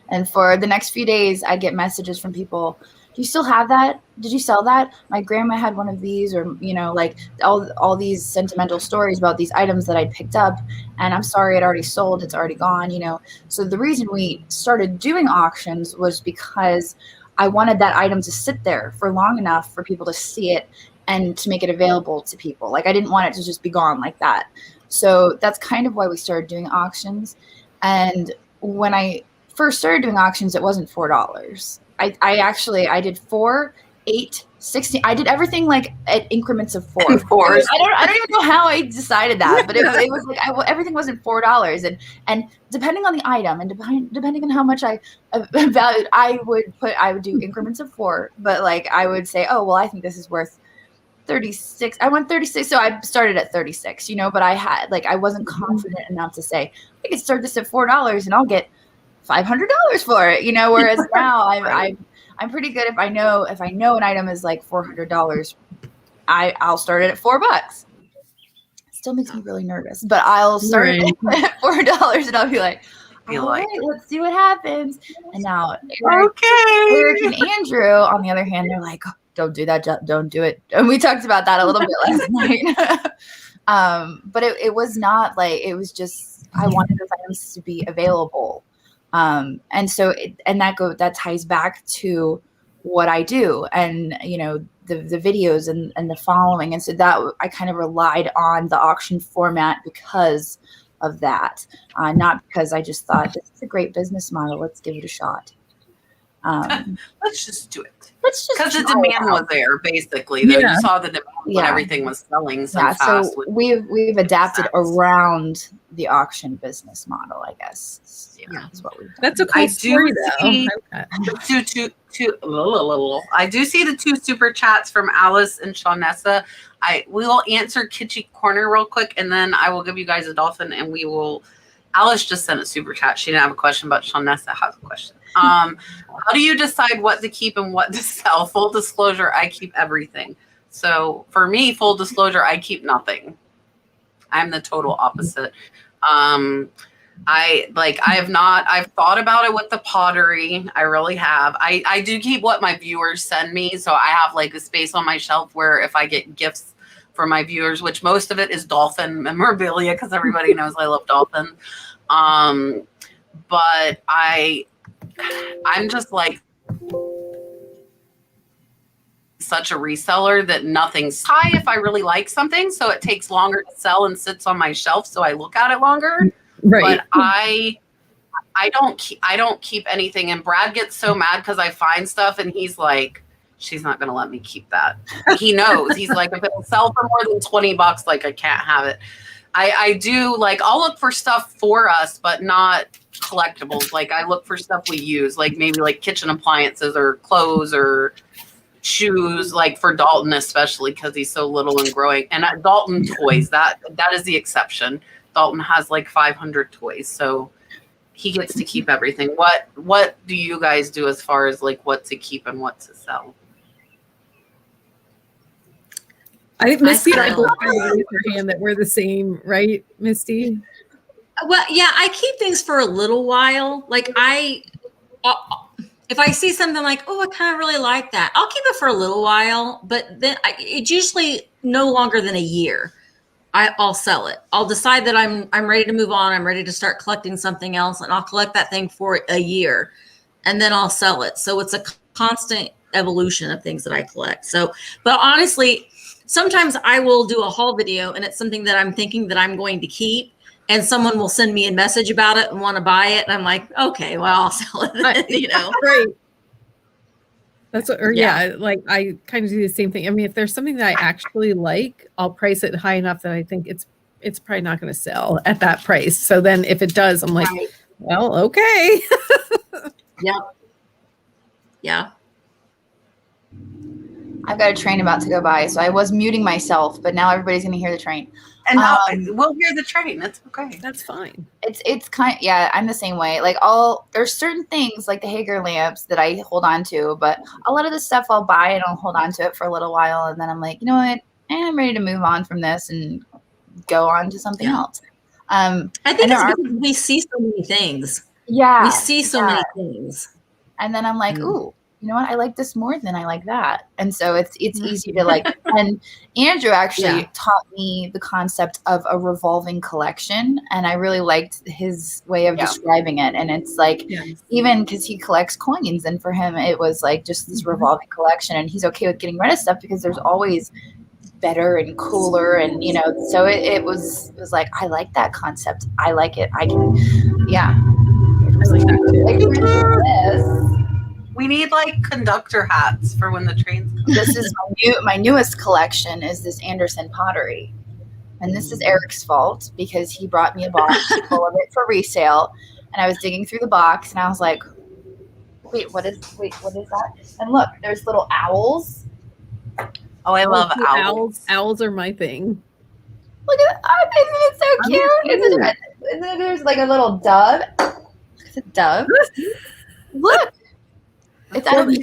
And for the next few days, I'd get messages from people, do you still have that? Did you sell that? My grandma had one of these, or, you know, like all these sentimental stories about these items that I'd picked up, and I'm sorry, it already sold. It's already gone, you know? So the reason we started doing auctions was because I wanted that item to sit there for long enough for people to see it and to make it available to people. Like I didn't want it to just be gone like that. So that's kind of why we started doing auctions. And when I first started doing auctions, it wasn't $4. I did 4, 8, 16. I did everything like at increments of 4. Of course. I don't even know how I decided that, but it was like everything wasn't $4. And depending on the item and depending on how much I valued, I would do increments of 4. But like I would say, oh well, I think this is worth 36. I want 36, so I started at 36. But I wasn't confident enough to say I can start this at $4 and I'll get $500 for it. Whereas now I'm pretty good if I know an item is like $400, I'll start it at $4. Still makes me really nervous, but I'll start it at $4 and I'll be like, all right, let's see what happens. And now Eric and Andrew, on the other hand, they're like, oh, don't do that, don't do it. And we talked about that a little bit last night. But it was not like, it was just, I wanted those items to be available. And so that ties back to what I do and, the videos and the following. And so that I kind of relied on the auction format because of that, not because I just thought this is a great business model. Let's give it a shot. Let's just do it. Because the demand was there, basically. You saw the demand when everything was selling so fast. So we've adapted around the auction business model, I guess. That's what we've done. That's a cool story, though. I do see the 2 super chats from Alice and Shawnessa. We will answer Kitschy Corner real quick, and then I will give you guys a dolphin, and we will. Alice just sent a super chat. She didn't have a question, but Shawnessa has a question. How do you decide what to keep and what to sell? Full disclosure, I keep everything. So for me, full disclosure, I keep nothing. I'm the total opposite. I've thought about it with the pottery. I really have. I do keep what my viewers send me. So I have like a space on my shelf where if I get gifts for my viewers, which most of it is dolphin memorabilia because everybody knows I love dolphins. But I'm just like such a reseller that nothing's high if I really like something. So it takes longer to sell and sits on my shelf. So I look at it longer. Right. But I don't keep anything. And Brad gets so mad because I find stuff and he's like, she's not going to let me keep that. He knows. He's like, if it'll sell for more than $20, like I can't have it. I do like, I'll look for stuff for us, but not collectibles. Like I look for stuff we use, like maybe like kitchen appliances or clothes or shoes, like for Dalton, especially because he's so little and growing. And Dalton toys, that is the exception. Dalton has like 500 toys. So he gets to keep everything. What do you guys do as far as like what to keep and what to sell? I think Misty and I both raised her hand that we're the same, right, Misty? Well, yeah, I keep things for a little while. Like if I see something like, oh, I kind of really like that, I'll keep it for a little while. But then it's usually no longer than a year. I'll sell it. I'll decide that I'm ready to move on. I'm ready to start collecting something else, and I'll collect that thing for a year, and then I'll sell it. So it's a constant evolution of things that I collect. So, but honestly, sometimes I will do a haul video, and it's something that I'm thinking that I'm going to keep, and someone will send me a message about it and want to buy it, and I'm like, okay, well, I'll sell it. Right. That's what, like I kind of do the same thing. I mean, if there's something that I actually like, I'll price it high enough that I think it's probably not going to sell at that price. So then if it does, I'm like, well, okay. Yeah. I've got a train about to go by, so I was muting myself, but now everybody's going to hear the train. And we'll hear the train. That's okay. That's fine. It's kind of, I'm the same way. Like there's certain things like the Hager lamps that I hold on to, but a lot of the stuff I'll buy and I'll hold on to it for a little while. And then I'm like, you know what? I'm ready to move on from this and go on to something else. I think it's because we see so many things. Yeah. We see so many things. And then I'm like, ooh, you know what, I like this more than I like that. And so it's easy to like, and Andrew actually taught me the concept of a revolving collection. And I really liked his way of describing it. And it's like, even because he collects coins, and for him, it was like just this revolving collection, and he's okay with getting rid of stuff because there's always better and cooler, and you know, so it was like, I like that concept. I like it. I can, I like that too. We need like conductor hats for when the trains come. This is my newest collection is this Anderson pottery, and this is Eric's fault because he brought me a box full of it for resale, and I was digging through the box and I was like, what is that? And look, there's little owls. Oh, I love owls. Owls are my thing. Look at that. Isn't it so cute? Isn't it, there's like a little dove. It's a dove. Look. It's out of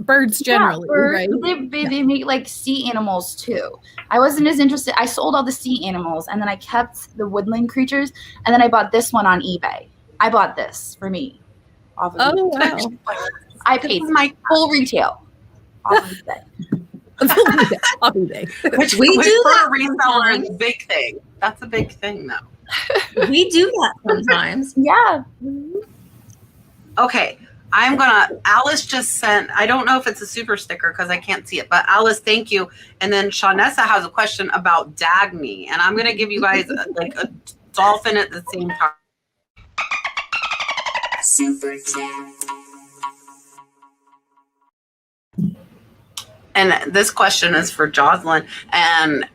birds generally, right? They make like sea animals too. I wasn't as interested. I sold all the sea animals, and then I kept the woodland creatures, and then I bought this one on eBay. I bought this for me. Off of eBay. Wow. I paid my full retail off of eBay. Off eBay. Which we do for that a reseller is a big thing. That's a big thing though. We do that sometimes. Yeah. Okay. Alice just sent, I don't know if it's a super sticker because I can't see it, but Alice, thank you. And then Shawnessa has a question about Dagny, and I'm going to give you guys like a dolphin at the same time. Super chat. And this question is for Jocelyn, and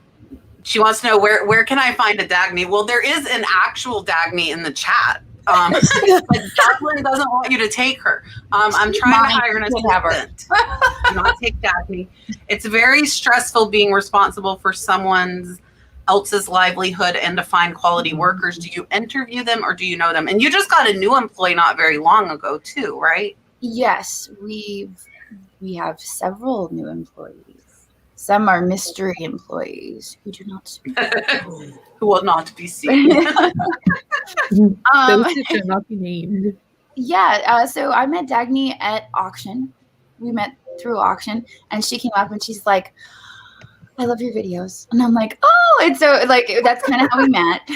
she wants to know where can I find a Dagny? Well, there is an actual Dagny in the chat. But Jocelyn doesn't want you to take her. I'm trying to hire an assistant. Do not take Dagny. It's very stressful being responsible for someone else's livelihood and to find quality workers. Do you interview them or do you know them? And you just got a new employee not very long ago too, right? Yes, we have several new employees. Some are mystery employees who do not speak. Who will not be seen. Those should not be named. Yeah, so I met Dagny at auction. We met through auction, and she came up and she's like, I love your videos. And I'm like, oh, and so like that's kind of how we met.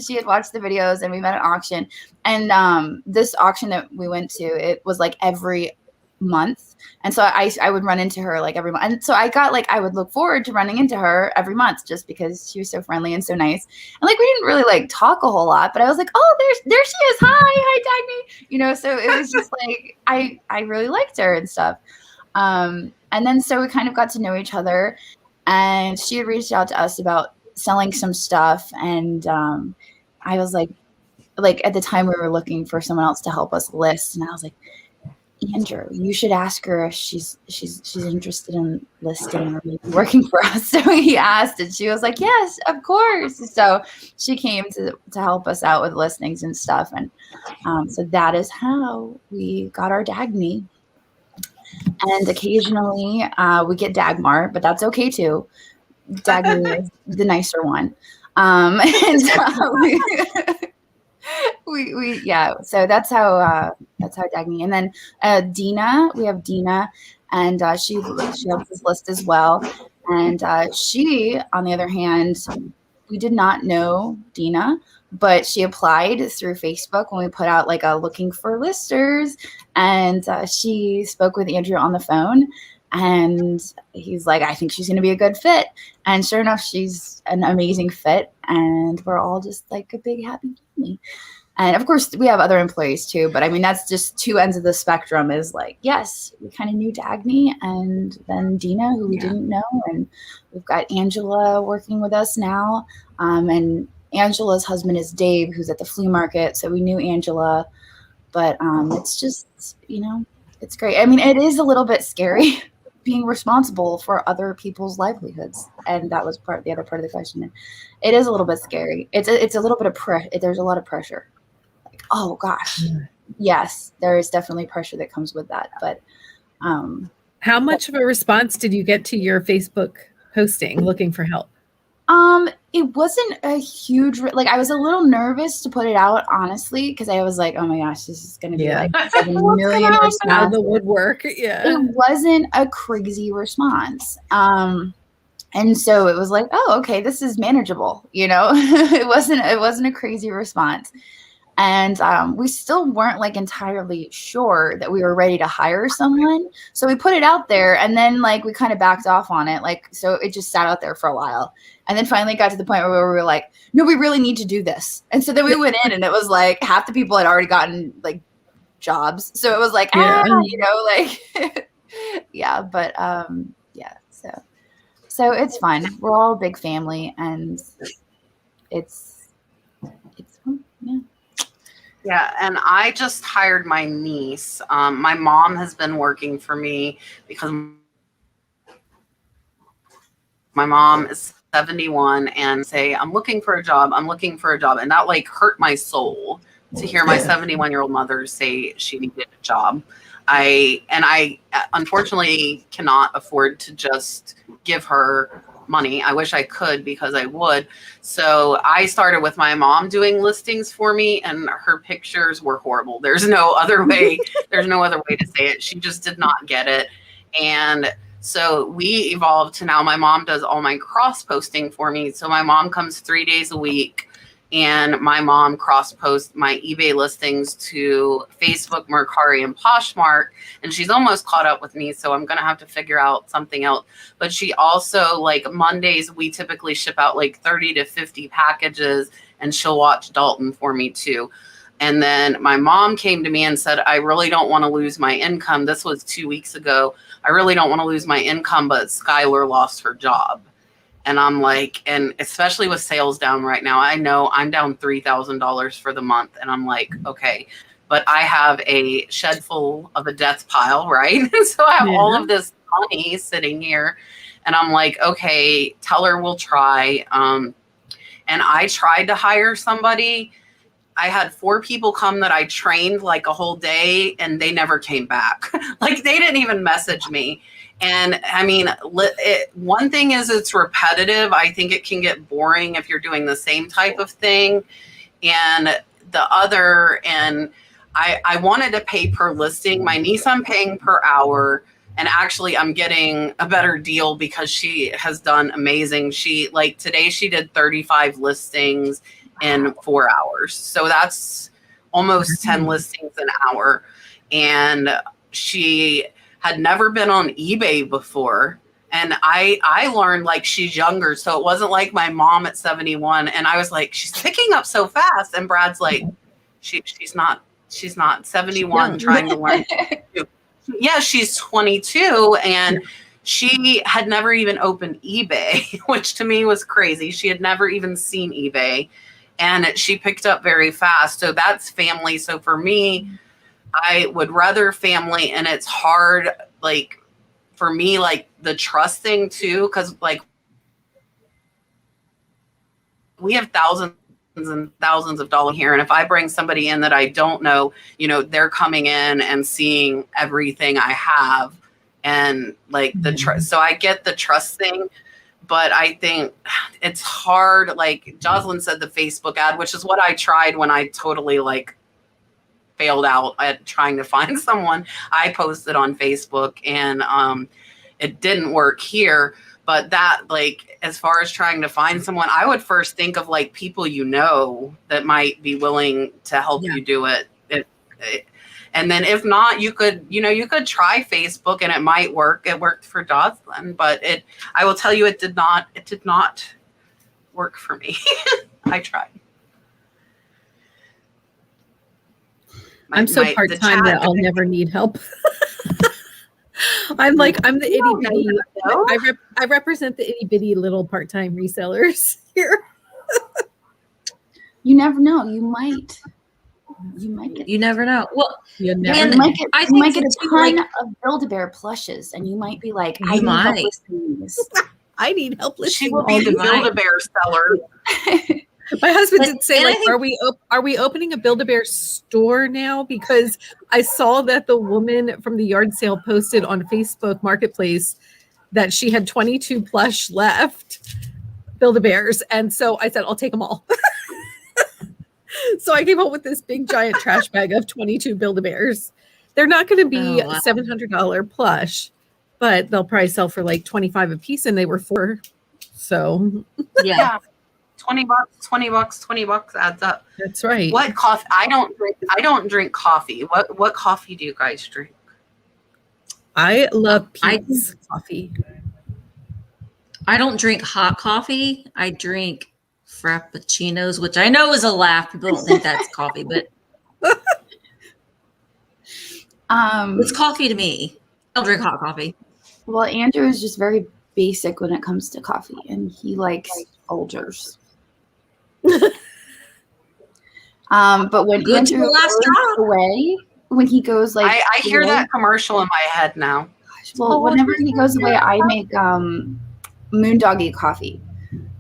She had watched the videos and we met at auction. And this auction that we went to, it was like every month. And so I would run into her like every month. And so I would look forward to running into her every month just because she was so friendly and so nice. And like, we didn't really like talk a whole lot, but I was like, oh, there she is. Hi, Dagny. You know, so it was just like, I really liked her and stuff. And then, so we kind of got to know each other, and she had reached out to us about selling some stuff. And I was like at the time we were looking for someone else to help us list. And I was like, Andrew, you should ask her if she's interested in listing or maybe working for us. So he asked, and she was like, yes, of course. So she came to help us out with listings and stuff. And so that is how we got our Dagny. And occasionally we get Dagmar, but that's okay too. Dagny is the nicer one. And so that's how Dagny. And then Dina, we have Dina, and she helps us list as well. And she, on the other hand, we did not know Dina, but she applied through Facebook when we put out like a looking for listers, and she spoke with Andrew on the phone. And he's like, I think she's going to be a good fit. And sure enough, she's an amazing fit. And we're all just like a big happy family. And of course, we have other employees too. But I mean, that's just two ends of the spectrum is like, yes, we kind of knew Dagny, and then Dina, who we didn't know. And we've got Angela working with us now. And Angela's husband is Dave, who's at the flea market. So we knew Angela. But it's just, it's great. I mean, it is a little bit scary being responsible for other people's livelihoods, and that was the other part of the question. It is a little bit scary. It's a little bit of there's a lot of pressure. Like, oh gosh, yes, there is definitely pressure that comes with that. But how much of a response did you get to your Facebook posting looking for help? It wasn't a huge, like, I was a little nervous to put it out, honestly, because I was like, oh my gosh, this is going to be like 7 million Out of responses. the woodwork. Yeah. It wasn't a crazy response. And so it was like, oh, okay, this is manageable. It wasn't a crazy response. And we still weren't like entirely sure that we were ready to hire someone. So we put it out there, and then like we kind of backed off on it. Like, so it just sat out there for a while. And then finally got to the point where we were like, no, we really need to do this. And so then we went in, and it was like half the people had already gotten like jobs. So it was like, yeah, but yeah. So it's fun. We're all a big family, and it's fun. Yeah. Yeah, and I just hired my niece. My mom has been working for me because my mom is 71 and say, I'm looking for a job. And that like hurt my soul to hear my 71-year-old mother say she needed a job. I unfortunately cannot afford to just give her money. I wish I could, because I would. So I started with my mom doing listings for me, and her pictures were horrible. There's no other way to say it. She just did not get it. And so we evolved to now my mom does all my cross posting for me. So my mom comes 3 days a week, and my mom cross posts my eBay listings to Facebook, Mercari, and Poshmark. And she's almost caught up with me, so I'm going to have to figure out something else. But she also, like Mondays, we typically ship out like 30 to 50 packages, and she'll watch Dalton for me too. And then my mom came to me and said, I really don't want to lose my income. This was 2 weeks ago. I really don't want to lose my income, but Skylar lost her job. And I'm like, and especially with sales down right now, I know I'm down $3,000 for the month. And I'm like, okay, but I have a shed full of a death pile, right? So I have all of this money sitting here. And I'm like, okay, tell her we'll try. And I tried to hire somebody. I had 4 people come that I trained like a whole day, and they never came back. Like, they didn't even message me. And I mean, one thing is it's repetitive. I think it can get boring if you're doing the same type of thing. And the other, and I wanted to pay per listing. My niece, I'm paying per hour. And actually, I'm getting a better deal because she has done amazing. She, like today, she did 35 listings in 4 hours. So that's almost 10 listings an hour. And she had never been on eBay before. And I learned like she's younger. So it wasn't like my mom at 71. And I was like, she's picking up so fast. And Brad's like, she's not 71 trying to learn. Yeah, she's 22. And she had never even opened eBay, which to me was crazy. She had never even seen eBay. And she picked up very fast. So that's family. So for me, I would rather family, and it's hard, like, for me, like, the trust thing, too, because, like, we have thousands and thousands of dollars here, and if I bring somebody in that I don't know, they're coming in and seeing everything I have, and, like, the trust. So I get the trust thing, but I think it's hard, like, Jocelyn said, the Facebook ad, which is what I tried when I totally, like, failed out at trying to find someone. I posted on Facebook, and it didn't work here. But that, like, as far as trying to find someone, I would first think of like people that might be willing to help you do it. And then if not, you could try Facebook, and it might work. It worked for Jocelyn, but I will tell you, it did not work for me. I tried. I'm so part-time that I'll never need help. I'm the itty bitty. I represent the itty bitty little part-time resellers here. You never know. You might get. You never know. Well, you might get a ton of Build-A-Bear plushes, and you might be like, I need help listing these. I need help listing. She will be the Build-A-Bear seller. My husband did say, like, are we opening a Build-A-Bear store now? Because I saw that the woman from the yard sale posted on Facebook Marketplace that she had 22 plush left Build-A-Bears. And so I said, I'll take them all. So I came home with this big giant trash bag of 22 Build-A-Bears. They're not going to be $700 plush, but they'll probably sell for like 25 a piece, and they were $4. So Yeah. $20 adds up. that's right. What coffee? I don't drink coffee. What coffee do you guys drink? I love Pete's coffee. I don't drink hot coffee. I drink frappuccinos, which I know is a laugh. People don't think that's coffee, but it's coffee to me. I don't drink hot coffee. Well, Andrew is just very basic when it comes to coffee, and he likes Folgers. But when Good to Andrew the last goes drop. away, when he goes like, I hear that commercial in my head now. well, whenever he goes away, I make Moondoggy coffee.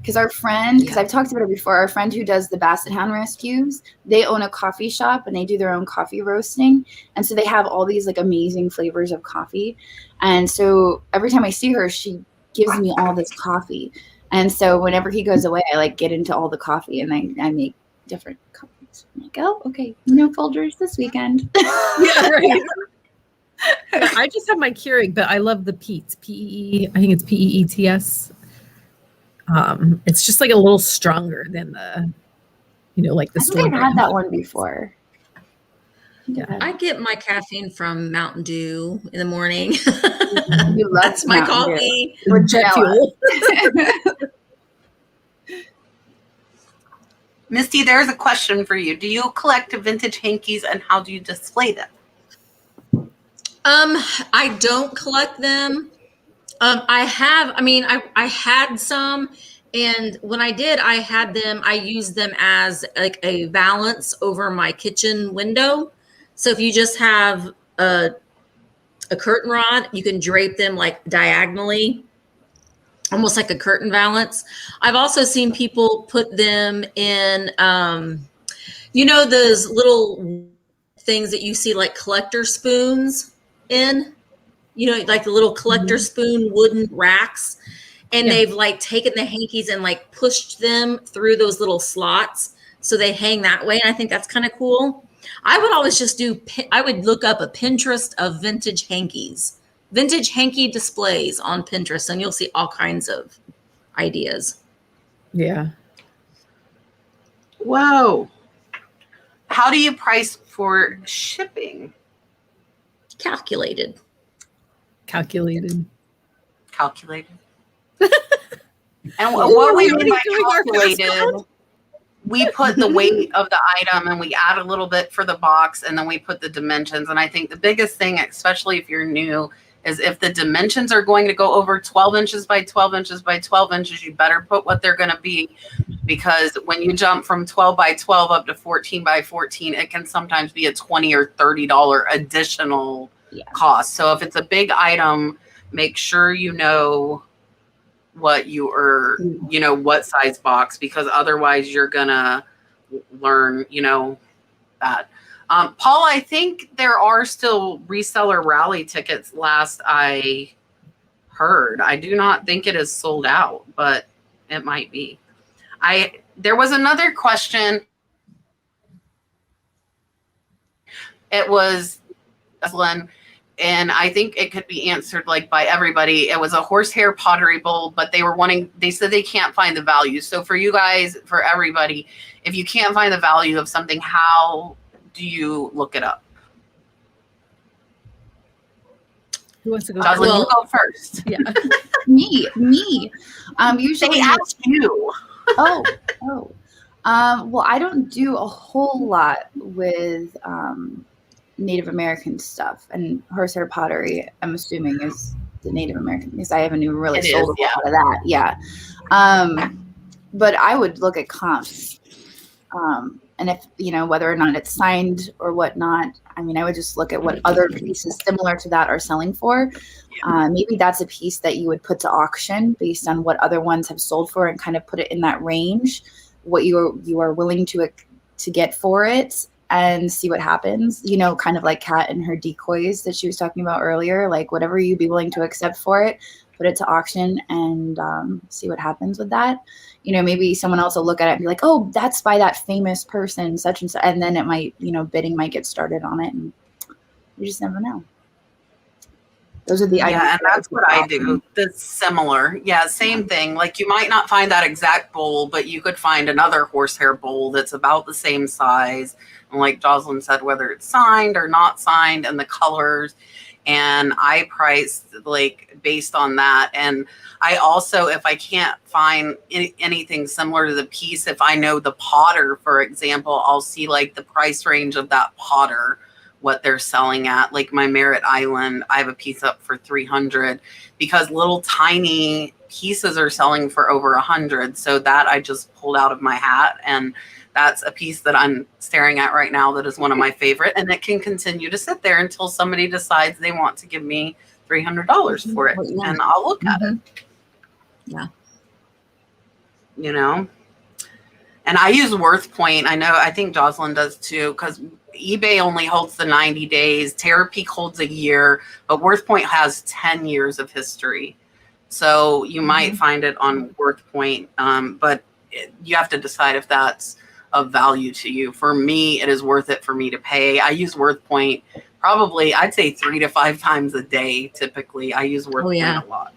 Because our friend, because I've talked about it before, our friend who does the Basset Hound rescues, they own a coffee shop and they do their own coffee roasting. And so they have all these like amazing flavors of coffee. And so every time I see her, she gives me all this coffee. And so whenever he goes away, I like get into all the coffee and I make different coffees. I'm like, oh, okay, no Folgers this weekend. Yeah, right. Yeah, I just have my Keurig, but I love the Pete's. P-E-E, I think it's P-E-E-T-S. It's just like a little stronger than the, like the I store think I've had brand. that one before. Yeah. I get my caffeine from Mountain Dew in the morning. You love That's my Mountain Dew. coffee. With Jet vanilla. fuel. Misty, there's a question for you. Do you collect vintage hankies and how do you display them? I don't collect them. I had some, and when I did, I used them as like a valance over my kitchen window. So if you just have a curtain rod, you can drape them like diagonally, almost like a curtain valance. I've also seen people put them in, those little things that you see like collector spoons in, like the little collector spoon wooden racks. And they've like taken the hankies and like pushed them through those little slots so they hang that way. And I think that's kind of cool. I would always just I would look up a Pinterest of vintage hankies, vintage hanky displays on Pinterest, and you'll see all kinds of ideas. Yeah. Whoa. How do you price for shipping? Calculated. Calculated. And Ooh, what we we're mean by doing our fast calculated, we put the weight of the item and we add a little bit for the box, and then we put the dimensions. And I think the biggest thing, especially if you're new, is if the dimensions are going to go over 12 inches by 12 inches by 12 inches, you better put what they're going to be, because when you jump from 12 by 12 up to 14 by 14, it can sometimes be a $20 or $30 additional cost. So if it's a big item, make sure you know what you are, what size box, because otherwise you're gonna learn, that. Paul, I think there are still reseller rally tickets last I heard. I do not think it is sold out, but it might be. There was another question. It was Jocelyn, and I think it could be answered like by everybody. It was a horsehair pottery bowl, but they said they can't find the value. So for you guys, for everybody, if you can't find the value of something, how do you look it up? Who wants to go? Jocelyn, you go first. Yeah. Me. Usually They asked you. Well, I don't do a whole lot with Native American stuff, and horsehair pottery, I'm assuming, is the Native American, because I haven't even really sold a lot of that. Yeah. But I would look at comps. And if, whether or not it's signed or whatnot, I would just look at what other pieces similar to that are selling for. Maybe that's a piece that you would put to auction based on what other ones have sold for, and kind of put it in that range, what you are willing to get for it, and see what happens. Kind of like Kat and her decoys that she was talking about earlier, like whatever you'd be willing to accept for it, put it to auction and see what happens with that. You know, maybe someone else will look at it and be like, oh, that's by that famous person, such and such. And then it might, you know, bidding might get started on it. And you just never know. Those are the items. Yeah, and that's what I do. That's similar. Yeah, same thing. Like you might not find that exact bowl, but you could find another horsehair bowl that's about the same size. And like Jocelyn said, whether it's signed or not signed and the colors. And I price like based on that. And I also, if I can't find anything similar to the piece, if I know the potter, for example, I'll see like the price range of that potter, what they're selling at. Like my Merritt Island, I have a piece up for $300 because little tiny pieces are selling for over $100. So that I just pulled out of my hat, and that's a piece that I'm staring at right now that is one of my favorite, and it can continue to sit there until somebody decides they want to give me $300 for it, and I'll look at it. Yeah. You know, and I use Worth Point. I think Jocelyn does too, because eBay only holds the 90 days. Terapeak holds a year, but Worth Point has 10 years of history. So you might find it on Worth Point, but you have to decide if that's of value to you. For me, it is worth it for me to pay. I use Worth Point probably, I'd say 3 to 5 times a day. Typically, I use Worth Point a lot.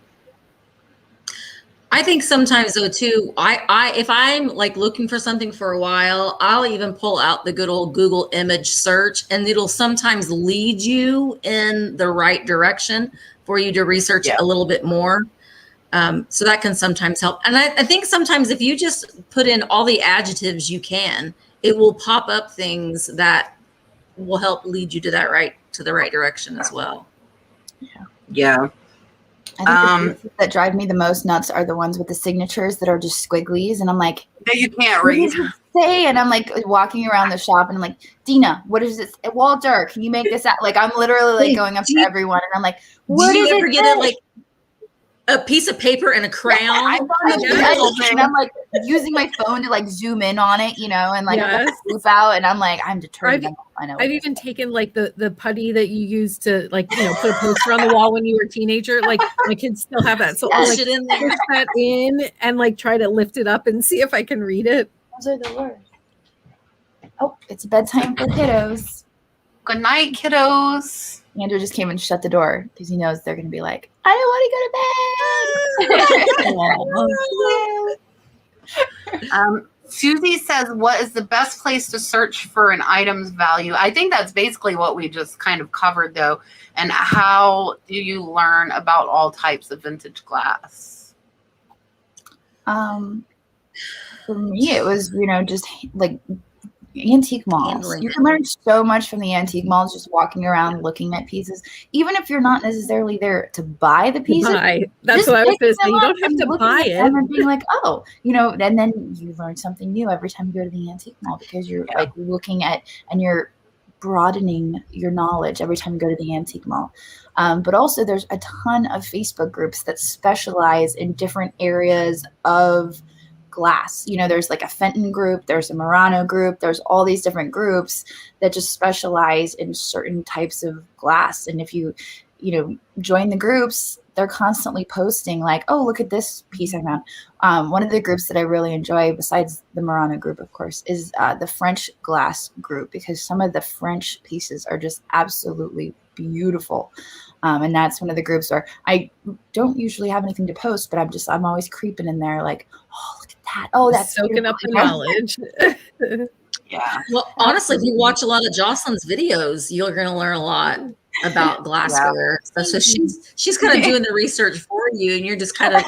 I think sometimes though too, I if I'm like looking for something for a while, I'll even pull out the good old Google image search, and it'll sometimes lead you in the right direction for you to research a little bit more. So that can sometimes help. And I think sometimes if you just put in all the adjectives you can, it will pop up things that will help lead you to the right direction as well. Yeah. I think the pieces that drive me the most nuts are the ones with the signatures that are just squigglies, and I'm like, that you can't read. What does it say? And I'm like walking around the shop, and I'm like, Dina, what is this? Walter, can you make this out? Like I'm literally like going up to everyone, and I'm like, what do you does ever it get say? it like a piece of paper and a crayon? And I'm like using my phone to like zoom in on it, you know, and like swoop out, and I'm like, I'm determined. I've even taken like the putty that you used to like, you know, put a poster on the wall when you were a teenager. Like my kids still have that. So I'll like in there. push that in and like try to lift it up and see if I can read it. Those are the words. Oh, it's bedtime for kiddos. Good night, kiddos. Andrew just came and shut the door because he knows they're going to be like, I don't want to go to bed. Susie says, what is the best place to search for an item's value? I think that's basically what we just kind of covered, though. And how do you learn about all types of vintage glass? For me, it was, you know, just like antique malls. You can learn so much from the antique malls just walking around looking at pieces, even if you're not necessarily there to buy the pieces. That's what I was going to say. You don't have to buy it. And being like, oh, you know, and then you learn something new every time you go to the antique mall because you're like looking at and you're broadening your knowledge every time you go to the antique mall. But also there's a ton of Facebook groups that specialize in different areas of glass. You know, there's like a Fenton group, there's a Murano group, there's all these different groups that just specialize in certain types of glass. And if you join the groups, they're constantly posting like, oh, look at this piece I found. One of the groups that I really enjoy, besides the Murano group, of course, is the French glass group, because some of the French pieces are just absolutely beautiful. And that's one of the groups where I don't usually have anything to post, but I'm always creeping in there like, oh, look at that. Oh, that's soaking up the knowledge. Yeah. Well, honestly, if you watch a lot of Jocelyn's videos, you're going to learn a lot about glassware. So she's kind of doing the research for you, and you're just kind of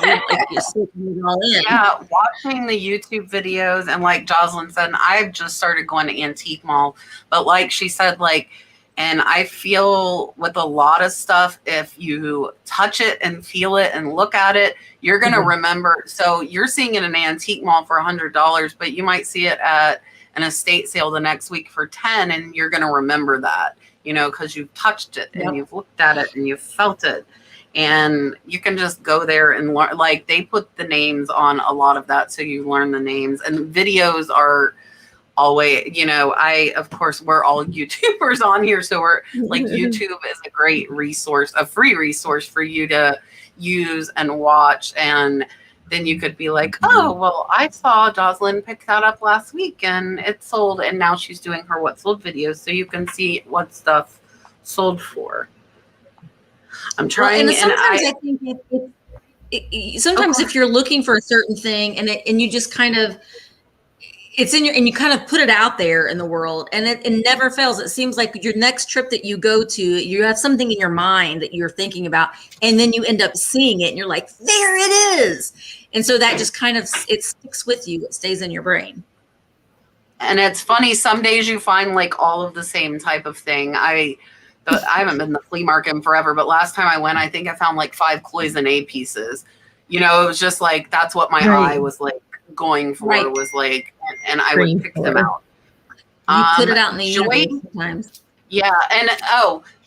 you're soaking it all in. Yeah, watching the YouTube videos, and like Jocelyn said, I've just started going to antique mall, but like she said, like, and I feel with a lot of stuff, if you touch it and feel it and look at it, you're going to remember. So you're seeing it in an antique mall for $100, but you might see it at an estate sale the next week for $10, and you're going to remember that, you know, because you've touched it and you've looked at it and you've felt it. And you can just go there and learn. Like they put the names on a lot of that, so you learn the names. And videos are always, you know, of course, we're all YouTubers on here. So we're like, YouTube is a great resource, a free resource for you to, use and watch. And then you could be like, oh, well, I saw Jocelyn pick that up last week and it sold. And now she's doing her what sold videos. So you can see what stuff sold for. I'm trying. Well, and sometimes I think sometimes if you're looking for a certain thing and you just kind of, it's in your, and you kind of put it out there in the world and it never fails. It seems like your next trip that you go to, you have something in your mind that you're thinking about, and then you end up seeing it and you're like, there it is. And so that just kind of, it sticks with you. It stays in your brain. And it's funny, some days you find like all of the same type of thing. I haven't been in the flea market in forever, but last time I went, I think I found like 5 cloisonne pieces. You know, it was just like, that's what my eye was like going for, was like, and I would pick them out. You put it out in the universe sometimes. Yeah. And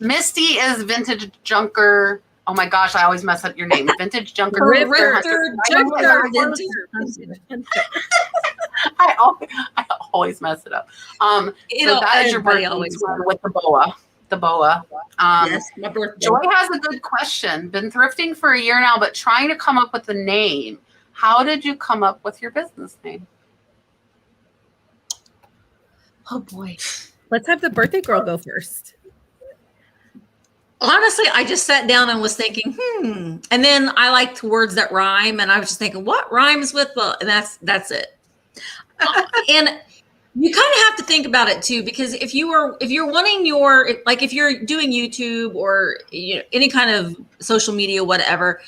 Misty is Vintage Junker. Oh my gosh, I always mess up your name. Vintage Junker. I always mess it up. So that is your birthday with the boa. The boa. Yes, my birthday. Joy has a good question. Been thrifting for a year now, but trying to come up with a name. How did you come up with your business name? Oh boy. Let's have the birthday girl go first. Honestly, I just sat down and was thinking, and then I liked words that rhyme, and I was just thinking, what rhymes with? Well, and that's it. And you kind of have to think about it too, because if you're wanting if you're doing YouTube or any kind of social media, whatever,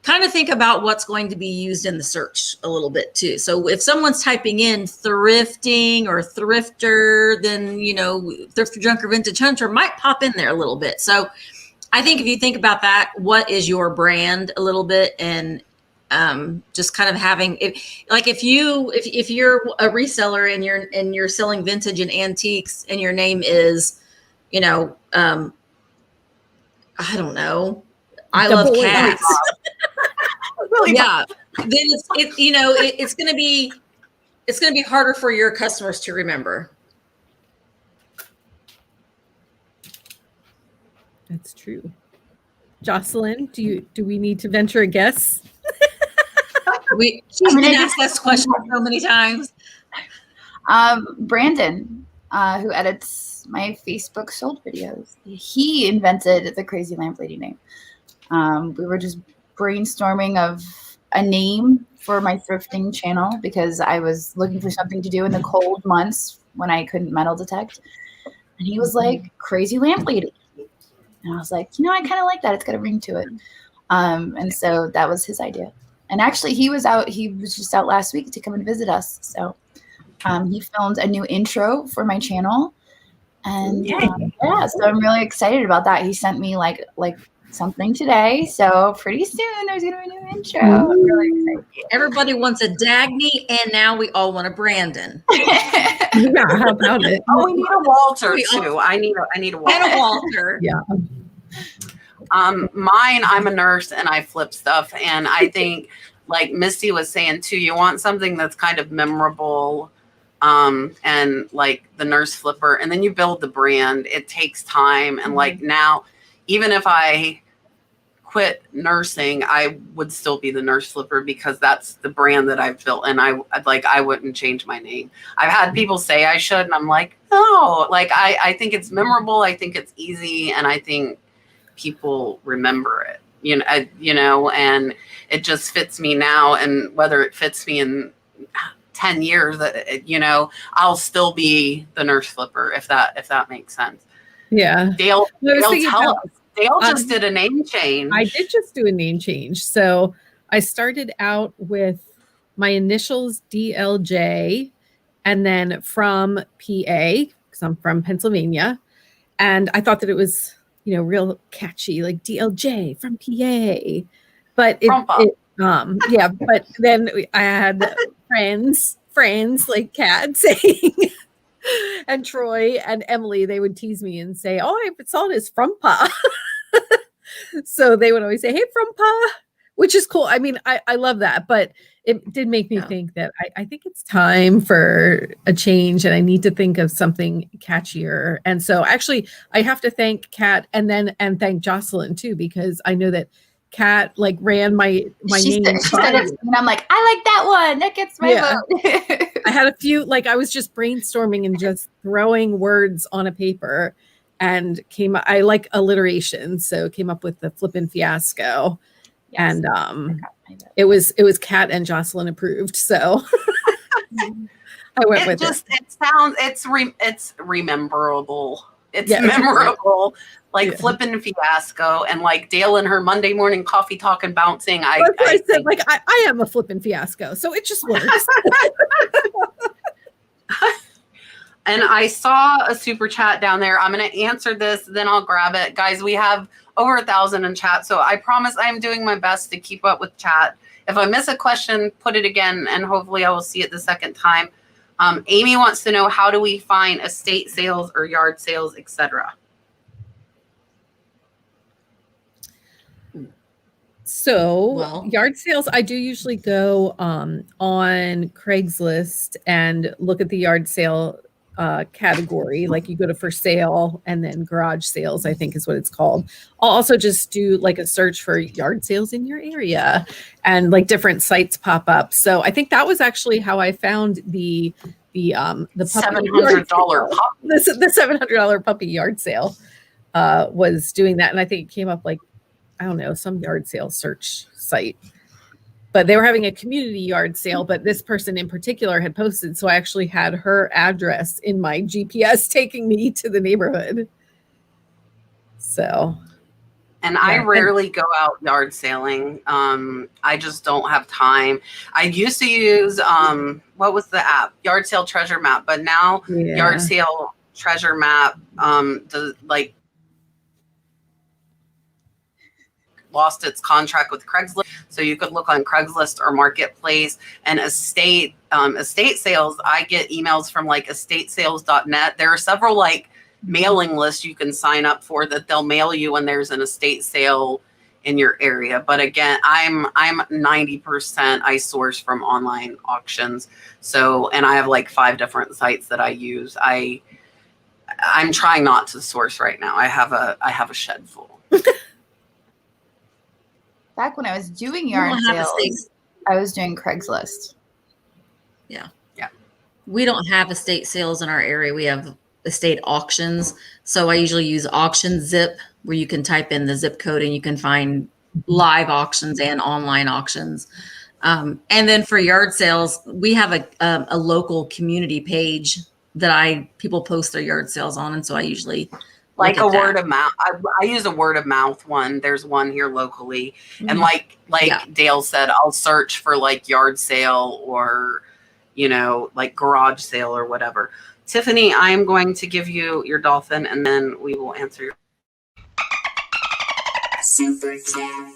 kind of think about what's going to be used in the search a little bit too. So if someone's typing in thrifting or thrifter, then Thrifter, Junker, Vintage Hunter might pop in there a little bit. So I think if you think about that, what is your brand a little bit, and just kind of having it, like if you're a reseller and you're selling vintage and antiques and your name is, I don't know, I love cats. Yeah. Then it's going to be harder for your customers to remember. That's true. Jocelyn, do we need to venture a guess? She's been asked this question so many times. Brandon, who edits my Facebook sold videos, he invented the Crazy Lamp Lady name. We were just brainstorming of a name for my thrifting channel because I was looking for something to do in the cold months when I couldn't metal detect. And he was like, Crazy Lamp Lady. And I was like, I kind of like that. It's got a ring to it. And so that was his idea. And actually he was just out last week to come and visit us. So he filmed a new intro for my channel. And so I'm really excited about that. He sent me like something today. So pretty soon there's going to be a new intro. I'm really excited. Everybody wants a Dagny, and now we all want a Brandon. Yeah, how about it? Oh, we need a Walter too. I need a Walter. And a Walter. Yeah. Mine, I'm a nurse and I flip stuff. And I think, like Misty was saying too, you want something that's kind of memorable, and like the nurse flipper, and then you build the brand. It takes time. And like now, even if I quit nursing, I would still be the nurse flipper because that's the brand that I've built. And I wouldn't change my name. I've had people say I should, and I'm like, no, like I think it's memorable. I think it's easy. And I think people remember it, and it just fits me now. And whether it fits me in 10 years, I'll still be the nurse flipper, if that makes sense. Yeah. Dale tell us. Dale just did a name change. I did just do a name change. So I started out with my initials DLJ, and then from PA, because I'm from Pennsylvania. And I thought that it was, real catchy, like DLJ from PA. But but then I had friends like Kat saying, and Troy and Emily, they would tease me and say, oh, I saw it as from Pa. So they would always say, hey, from Pa, which is cool. I mean, I love that, but it did make me think that I think it's time for a change, and I need to think of something catchier. And so actually I have to thank Kat and thank Jocelyn too, because I know that Kat like ran my She name. said it, and I'm like, I like that one. That gets my vote. I had a few, like I was just brainstorming and just throwing words on a paper and I like alliteration. So came up with the Flippin Fiasco. Yes. And it was Kat and Jocelyn approved. So I went with it. It sounds, it's rememberable. It's memorable. Like Flippin Fiasco and like Dale and her Monday morning coffee talk and bouncing. I said, like, I am a Flippin Fiasco. So it just works. And I saw a super chat down there. I'm going to answer this, then I'll grab it. Guys, we have over 1,000 in chat. So I promise I'm doing my best to keep up with chat. If I miss a question, put it again, and hopefully I will see it the second time. Amy wants to know, how do we find estate sales or yard sales, etc.? So yard sales, I do usually go on Craigslist and look at the yard sale category. Like you go to for sale and then garage sales, I think is what it's called. I'll also just do like a search for yard sales in your area and like different sites pop up. So I think that was actually how I found the $700 puppy. The $700 puppy yard sale was doing that. And I think it came up like, I don't know, some yard sale search site. But they were having a community yard sale, but this person in particular had posted. So I actually had her address in my GPS taking me to the neighborhood. So. And I rarely go out yard sailing. I just don't have time. I used to use, what was the app? Yard Sale Treasure Map. But now Yard Sale Treasure Map, lost its contract with Craigslist, so you could look on Craigslist or Marketplace. And estate sales, I get emails from like estatesales.net. There are several like mailing lists you can sign up for that they'll mail you when there's an estate sale in your area. But again, I'm 90% I source from online auctions. So, and I have like 5 different sites that I use. I'm trying not to source right now. I have a shed full. Back when I was doing yard sales, I was doing Craigslist. Yeah. Yeah. We don't have estate sales in our area. We have estate auctions. So I usually use Auction Zip, where you can type in the zip code and you can find live auctions and online auctions. And then for yard sales, we have a local community page that people post their yard sales on. And so I usually like a word of mouth. I use a word of mouth one. There's one here locally. Mm-hmm. And like Dale said, I'll search for like yard sale or, like garage sale or whatever. Tiffany, I'm going to give you your dolphin and then we will answer your super chat.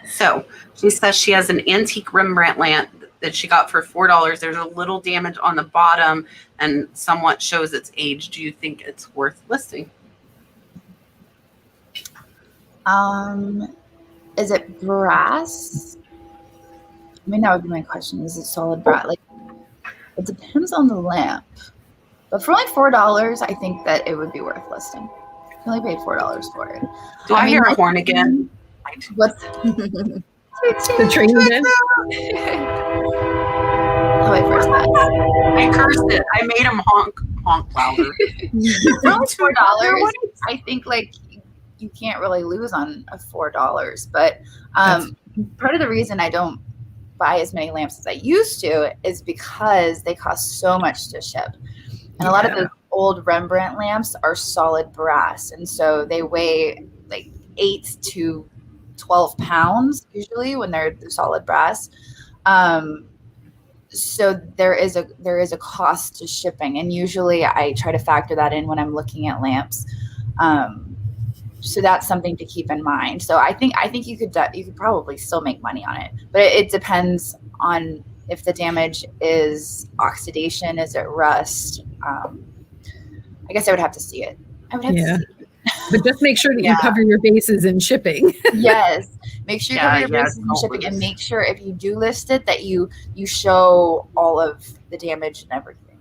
So she says she has an antique Rembrandt lamp that she got for $4. There's a little damage on the bottom and somewhat shows its age. Do you think it's worth listing? Is it brass? I mean, that would be my question. Is it solid brass? Like, it depends on the lamp. But for like $4, I think that it would be worth listing. I only paid $4 for it. Do I hear a horn again? What's the train again? Oh, wait, first class. I cursed it. I made him honk louder. $4. I think like you can't really lose on a $4. But part of the reason I don't buy as many lamps as I used to is because they cost so much to ship. And a lot of the old Rembrandt lamps are solid brass. And so they weigh like 8 to 12 pounds usually when they're solid brass. So there is a cost to shipping, and usually I try to factor that in when I'm looking at lamps. So that's something to keep in mind. So I think you could probably still make money on it, but it depends on if the damage is oxidation, is it rust? I guess I would have to see it. I would have to see it. But just make sure that you cover your bases in shipping. Yes. Make sure you cover your bases in shipping, and make sure if you do list it that you show all of the damage and everything.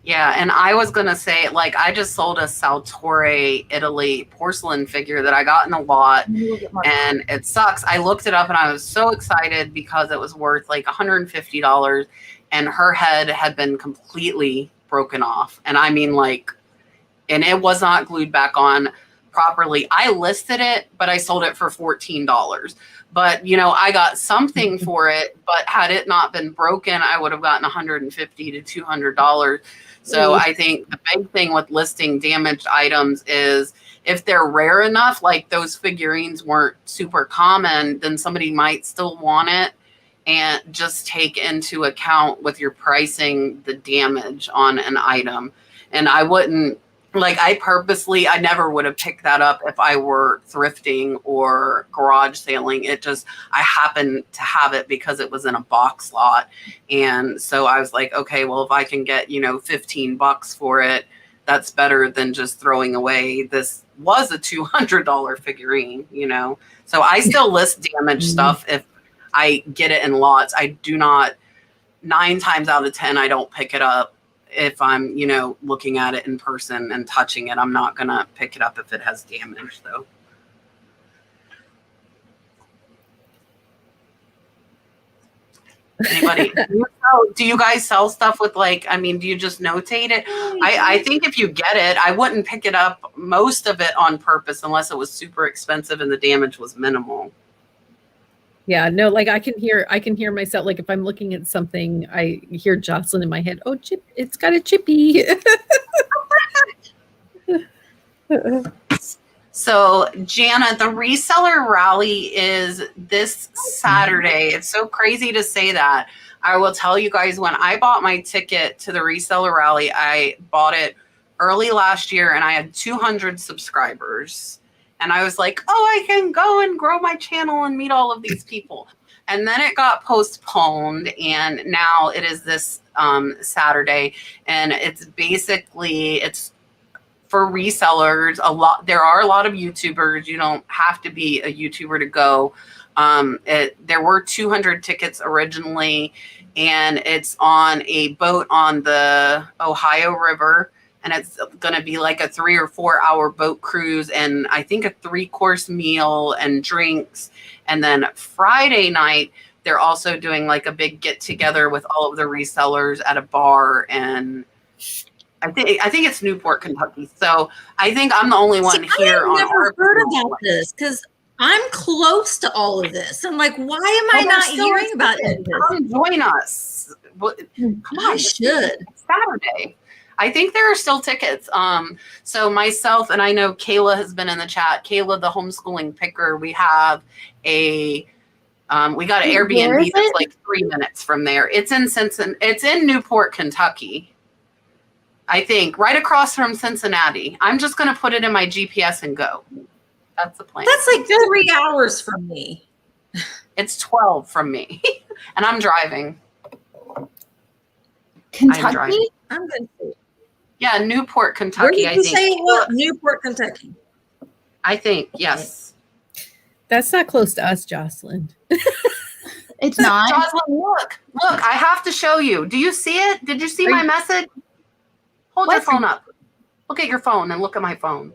Yeah, and I was gonna say, like, I just sold a Salvatore Italy porcelain figure that I got in a lot, and it sucks. I looked it up and I was so excited because it was worth like $150, and her head had been completely broken off. And I mean, like, and it was not glued back on properly. I listed it, but I sold it for $14. But, you know, I got something for it, but had it not been broken, I would have gotten $150 to $200. So I think the big thing with listing damaged items is if they're rare enough, like those figurines weren't super common, then somebody might still want it, and just take into account with your pricing the damage on an item. And I wouldn't, like, I never would have picked that up if I were thrifting or garage sailing. It just, I happened to have it because it was in a box lot. And so I was like, okay, well, if I can get, you know, $15 for it, that's better than just throwing away. This was a $200 figurine, you know? So I still list damaged stuff if I get it in lots. I do not, 9 times out of 10, I don't pick it up. If I'm, you know, looking at it in person and touching it, I'm not going to pick it up if it has damage, though. Anybody? Do you guys sell stuff with, like, I mean, do you just notate it? I think if you get it, I wouldn't pick it up, most of it, on purpose unless it was super expensive and the damage was minimal. Yeah, no, like I can hear myself, like if I'm looking at something, I hear Jocelyn in my head, oh, chip, it's got a chippy. So, Jana, the reseller rally is this Saturday. It's so crazy to say that. I will tell you guys, when I bought my ticket to the reseller rally, I bought it early last year and I had 200 subscribers. And I was like, oh, I can go and grow my channel and meet all of these people. And then it got postponed, and now it is this Saturday. And it's basically, it's for resellers. There are a lot of YouTubers. You don't have to be a YouTuber to go. There were 200 tickets originally, and it's on a boat on the Ohio River. And it's going to be like a 3 or 4 hour boat cruise, and I think a 3-course meal and drinks. And then Friday night, they're also doing like a big get together with all of the resellers at a bar. And I think it's Newport, Kentucky. So I think I'm the only one here. I've never heard about this because I'm close to all of this. I'm like, why am I not hearing about it? Come join us. Come on, I should. It's Saturday. I think there are still tickets. So myself, and I know Kayla has been in the chat. Kayla, the homeschooling picker, we have we got an Airbnb that's like 3 minutes from there. It's in Newport, Kentucky. I think right across from Cincinnati. I'm just going to put it in my GPS and go. That's the plan. That's like 3 hours from me. It's 12 from me, and I'm driving. Kentucky? I'm going to. Yeah, Newport, Kentucky. Where did you say it was? Newport, Kentucky. I think, yes. That's not close to us, Jocelyn. It's not. Jocelyn, look, I have to show you. Do you see it? Did you see my message? Hold your phone up. Look at your phone and look at my phone.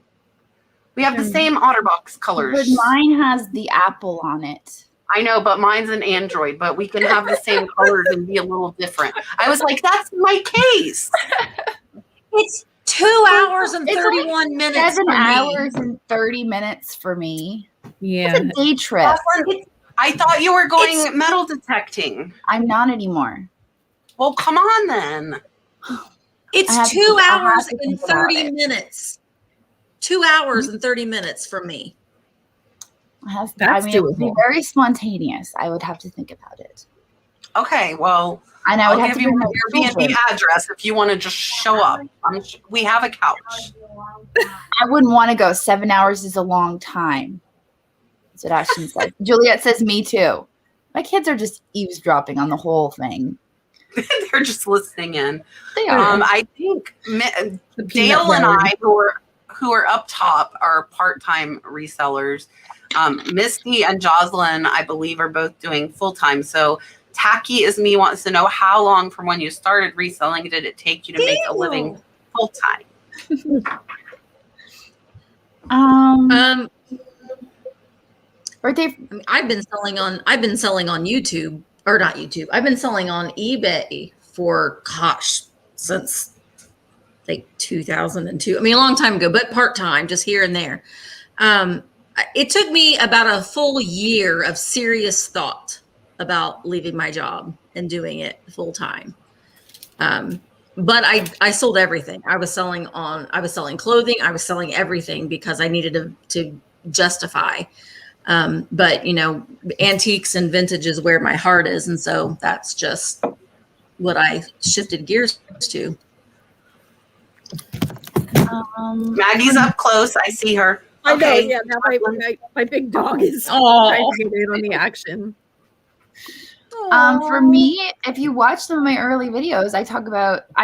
We have the same OtterBox colors. But mine has the apple on it. I know, but mine's an Android, but we can have the same colors and be a little different. I was like, that's my case. It's 2 hours and 31 minutes. 7 hours and 30 minutes for me. Yeah. It's a day trip. I thought you were going metal detecting. I'm not anymore. Well, come on then. It's 2 hours and 30 minutes. 2 hours and 30 minutes from me. It would be very spontaneous. I would have to think about it. Okay, well, and I would have give to you your Airbnb address if you want to just show up. We have a couch. I wouldn't want to go. 7 hours is a long time. That's what Ashton said. Juliet says, me too. My kids are just eavesdropping on the whole thing. They're just listening in. They are. I think Dale and I, who are up top, are part-time resellers. Misty and Jocelyn, I believe, are both doing full-time. So Tacky is Me wants to know, how long from when you started reselling did it take you to make a living full time? Birthday. I've been selling on YouTube, or not YouTube. I've been selling on eBay for since like 2002. I mean, a long time ago, but part-time, just here and there. It took me about a full year of serious thought about leaving my job and doing it full time. But I sold everything. I was selling clothing. I was selling everything because I needed to justify. But antiques and vintage is where my heart is. And so that's just what I shifted gears to. Maggie's up close. I see her. I know, Okay. yeah. Now my big dog is trying to get in on the action. For me, if you watch some of my early videos, I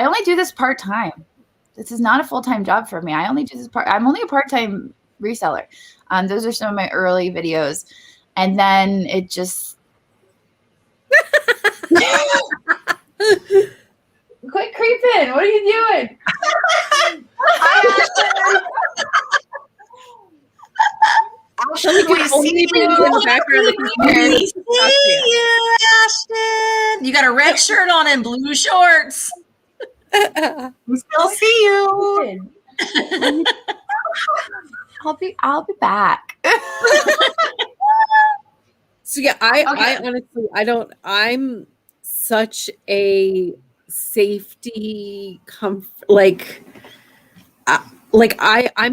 only do this part-time. This is not a full-time job for me. I only do this I'm only a part-time reseller. Those are some of my early videos. And then it just quit creeping. What are you doing? Ashton, we see you. Ashton. You got a red shirt on and blue shorts. We still see you. I'll be back. So yeah, I honestly, I'm such a safety I'm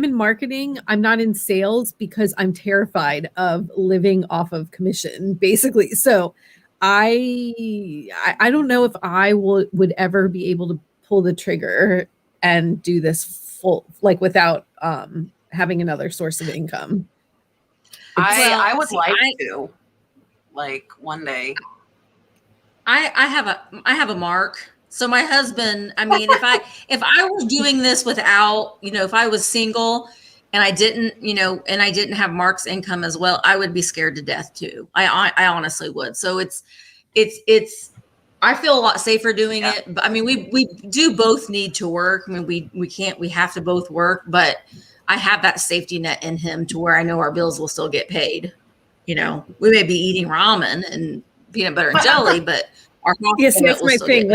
in marketing. I'm not in sales because I'm terrified of living off of commission, basically. So I don't know if I would ever be able to pull the trigger and do this full, without having another source of income. I would like to, one day. I have a mark. So my husband, I mean, if I was doing this without, if I was single and I didn't have Mark's income as well, I would be scared to death too. I honestly would. So it's I feel a lot safer doing it. But I mean, we do both need to work. I mean, we have to both work, but I have that safety net in him to where I know our bills will still get paid. We may be eating ramen and peanut butter and jelly, but yes, that's my thing.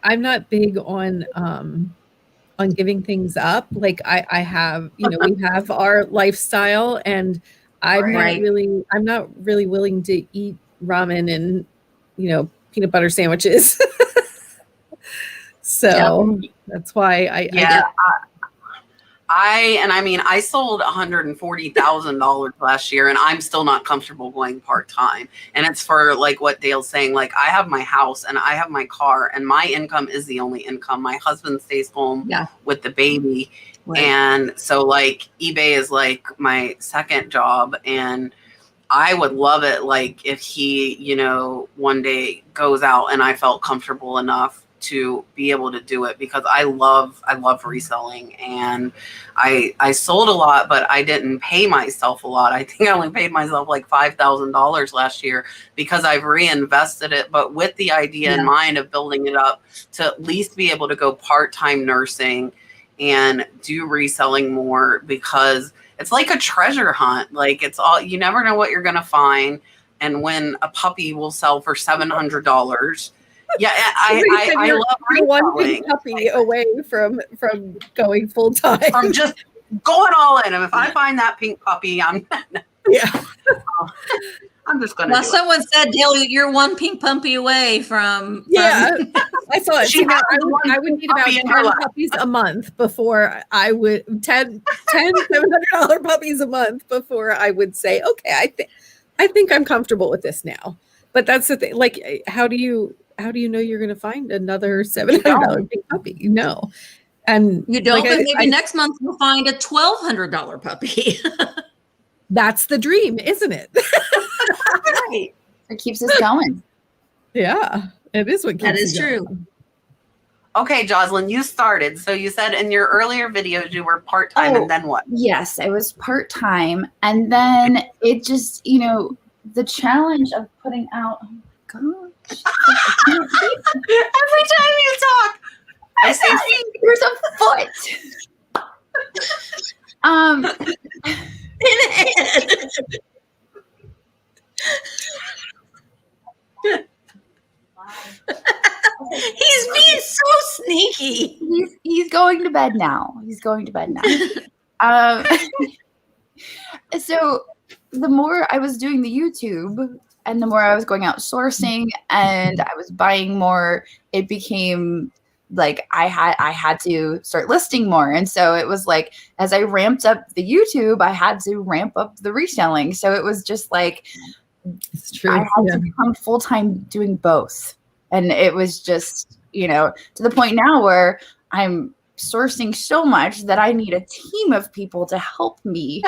I'm not big on giving things up. I have, we have our lifestyle, and I'm not really willing to eat ramen and peanut butter sandwiches. So that's why I sold $140,000 last year, and I'm still not comfortable going part-time. And it's for what Dale's saying, I have my house and I have my car, and my income is the only income. My husband stays home with the baby. Right. And so eBay is my second job, and I would love it if he, one day goes out and I felt comfortable enough to be able to do it, because I love reselling, and I sold a lot, but I didn't pay myself a lot. I think I only paid myself $5,000 last year, because I've reinvested it, but with the idea in mind of building it up to at least be able to go part-time nursing and do reselling more, because it's like a treasure hunt. It's all, you never know what you're going to find. And when a puppy will sell for $700, yeah, I love reselling. One big puppy away from going full time. From just going all in. And if I find that pink puppy, I'm just going to. Now, someone said, Dale, you're one pink puppy away from. Yeah, I saw it. I would need about 10 puppies a month before I would $10 $700 puppies a month before I would say, okay, I think I'm comfortable with this now. But that's the thing. How do you know you're going to find another $700 big puppy? And you don't. But maybe next month you'll find a $1,200 puppy. That's the dream, isn't it? Right. It keeps us going. Yeah, it is what keeps that is going. true. Okay, Jocelyn, you started. So you said in your earlier videos you were part-time, and then what? Yes, I was part-time, and then it just, the challenge of putting out. gosh. Every time you talk, I say feet. There's a foot. He's being so sneaky. He's going to bed now. So the more I was doing the YouTube and the more I was going out sourcing and I was buying more, it became like I had to start listing more. And so it was like, as I ramped up the YouTube, I had to ramp up the reselling. So it was just like, It's true. I had to become full-time doing both. And it was just, to the point now where I'm sourcing so much that I need a team of people to help me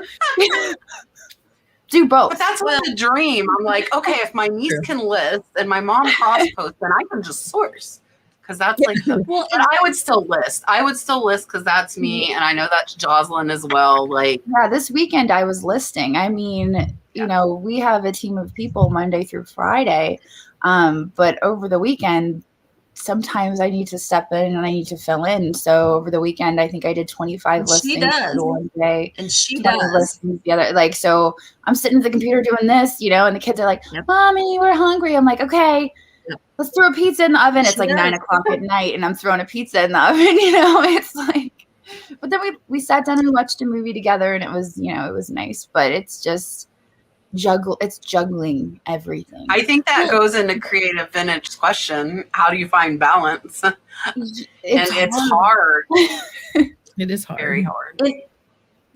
do both. But that's like the dream. I'm like, okay, if my niece can list and my mom cross post, then I can just source. Because that's like but I would still list. Because that's me, and I know that's Jocelyn as well. Like, yeah, this weekend I was listing. I mean, we have a team of people Monday through Friday, but over the weekend, sometimes I need to step in and I need to fill in. So over the weekend, I think I did 25 listings one day, and she 20 does listings the other. Like, so I'm sitting at the computer doing this, and the kids are like, "Mommy, we're hungry." I'm like, "Okay." Let's throw a pizza in the oven. It's like 9 o'clock at night and I'm throwing a pizza in the oven, it's like, but then we sat down and watched a movie together and it was, it was nice, but it's just juggling everything. I think that goes into creative vintage question. How do you find balance? It's hard. It is hard. Very hard.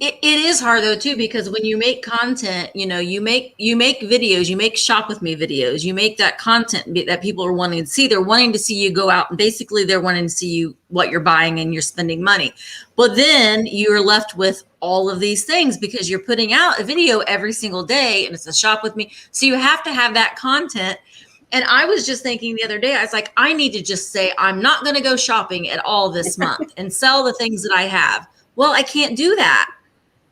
It is hard though too, because when you make content, you make videos, you make shop with me videos, you make that content that people are wanting to see. They're wanting to see you go out and basically they're wanting to see you what you're buying and you're spending money. But then you're left with all of these things because you're putting out a video every single day and it's a shop with me. So you have to have that content. And I was just thinking the other day, I was like, I need to just say, I'm not going to go shopping at all this month and sell the things that I have. Well, I can't do that.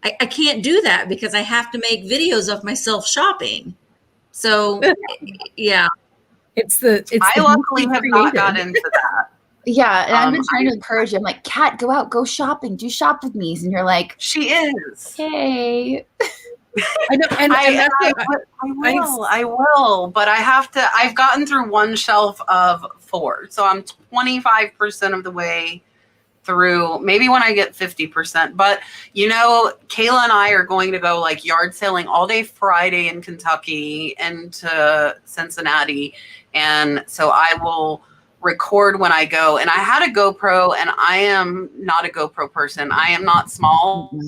I can't do that because I have to make videos of myself shopping. So, yeah. I luckily have not got into that. Yeah, and I've been trying to encourage you. I'm like, Kat, go out, go shopping, do shop with me. And you're like, she is. Okay. I know, I will, but I have to. I've gotten through one shelf of 4, so I'm 25% of the way through. Maybe when I get 50%, but Kayla and I are going to go like yard sailing all day Friday in Kentucky and to Cincinnati, and so I will record when I go. And I had a GoPro, and I am not a GoPro person. I am not small,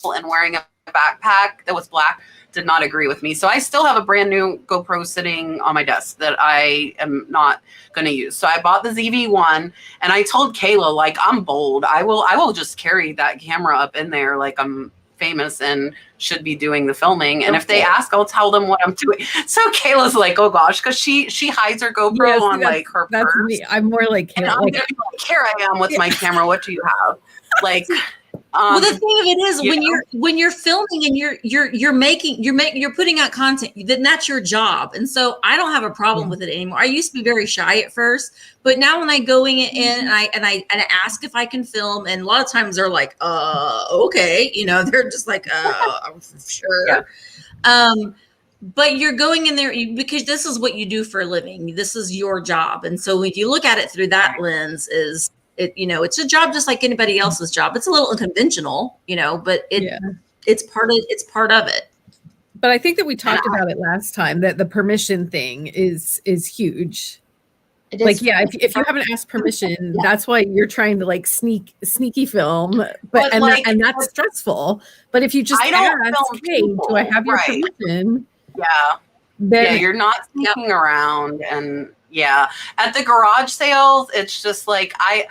and wearing a backpack that was black did not agree with me. So I still have a brand new GoPro sitting on my desk that I am not going to use. So I bought the ZV-1, and I told Kayla, like, I'm bold. I will just carry that camera up in there like I'm famous and should be doing the filming. And if they ask, I'll tell them what I'm doing. So Kayla's like, oh gosh, because she hides her GoPro on like her purse. Me. I'm more like, and I'm like, here I am with my camera. What do you have? Like, well, the thing of it is, when you're filming and you're putting out content, then that's your job. And so I don't have a problem with it anymore. I used to be very shy at first, but now when I go in and I ask if I can film, and a lot of times they're like, okay, they're just like, sure. Yeah. But you're going in there because this is what you do for a living. This is your job. And so if you look at it through that lens, it's a job just like anybody else's job. It's a little unconventional, but it's part of it. But I think that we talked about it last time, that the permission thing is huge. Like, if you haven't asked permission, that's why you're trying to like sneaky film, and that's stressful. But if you just ask, hey, do I have your permission? Then you're not sneaking around. And at the garage sales, it's just like I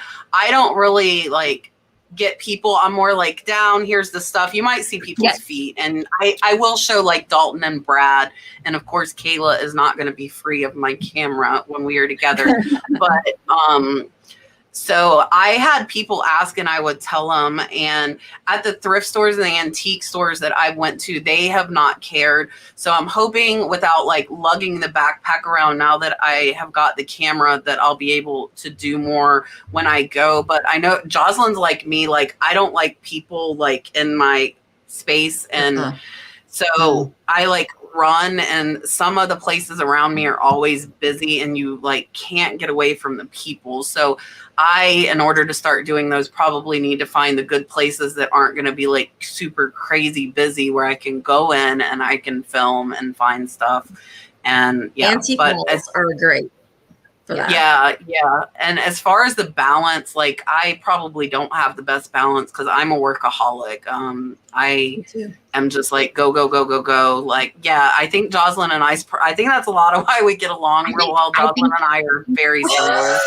don't really like get people. I'm more like, down, here's the stuff. You might see people's feet, and I will show like Dalton and Brad, and of course Kayla is not going to be free of my camera when we are together. But So I had people ask and I would tell them, and at the thrift stores and the antique stores that I went to, they have not cared. So I'm hoping without like lugging the backpack around now that I have got the camera that I'll be able to do more when I go. But I know Jocelyn's like me, like I don't like people like in my space. And so I like run, and some of the places around me are always busy and you like can't get away from the people. So I, in order to start doing those, probably need to find the good places that aren't going to be like super crazy busy, where I can go in and I can film and find stuff. And yeah, antique malls are great for that. Yeah. And as far as the balance, like I probably don't have the best balance because I'm a workaholic. I am just like go. Like, yeah, I think Jocelyn and I think that's a lot of why we get along real well. Jocelyn and I are very similar.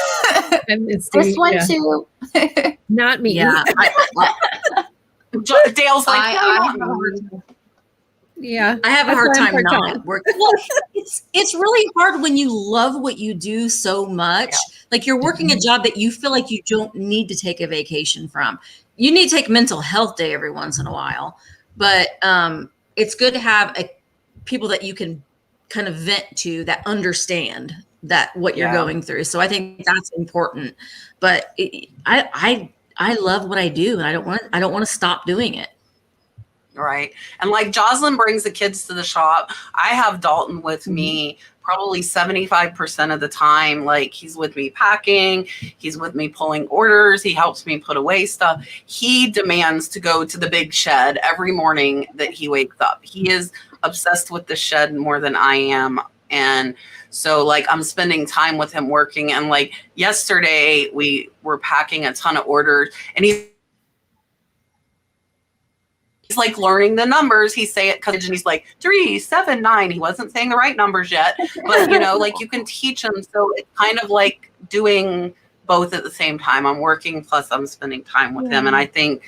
This one too. Not me. Yeah. Dale's like, I have a hard time not working. Well, it's really hard when you love what you do so much. Yeah. Like you're working a job that you feel like you don't need to take a vacation from. You need to take mental health day every once in a while, but it's good to have people that you can kind of vent to that understand that what you're going through. So I think that's important. But I love what I do, and I don't want to stop doing it. Right. And like Jocelyn brings the kids to the shop. I have Dalton with me probably 75% of the time. Like he's with me packing. He's with me pulling orders. He helps me put away stuff. He demands to go to the big shed every morning that he wakes up. He is obsessed with the shed more than I am. And so like I'm spending time with him working. And like yesterday we were packing a ton of orders, and he's like learning the numbers. He say it and he's like 3, 7, 9. He wasn't saying the right numbers yet, but you know, like you can teach him. So it's kind of like doing both at the same time. I'm working plus I'm spending time with him. And I think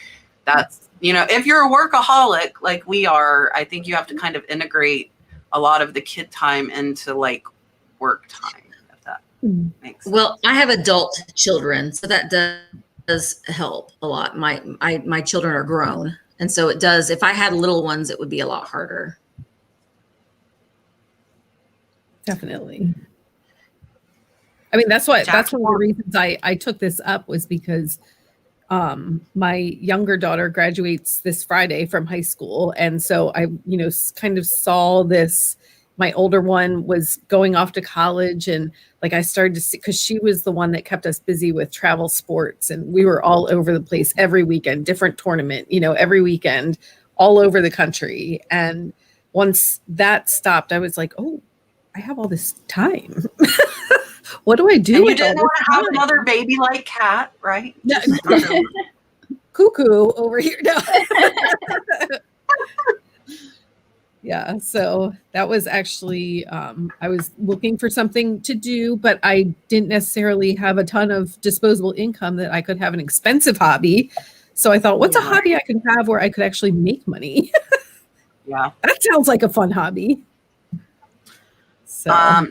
that's, you know, if you're a workaholic like we are, I think you have to kind of integrate a lot of the kid time into like work time. If that makes sense. Well, I have adult children, so that does help a lot. My children are grown. And so it does. If I had little ones, it would be a lot harder. Definitely. I mean, that's one of the reasons I took this up, was because my younger daughter graduates this Friday from high school. And so I, kind of saw this. My older one was going off to college, and like I started to see, because she was the one that kept us busy with travel sports, and we were all over the place every weekend, different tournament, every weekend, all over the country. And once that stopped, I was like, oh, I have all this time. What do I do? And you didn't want to have another baby like Kat, right? No. Cuckoo over here. No. Yeah, so that was actually, I was looking for something to do, but I didn't necessarily have a ton of disposable income that I could have an expensive hobby. So I thought, what's a hobby I could have where I could actually make money? Yeah. That sounds like a fun hobby. So.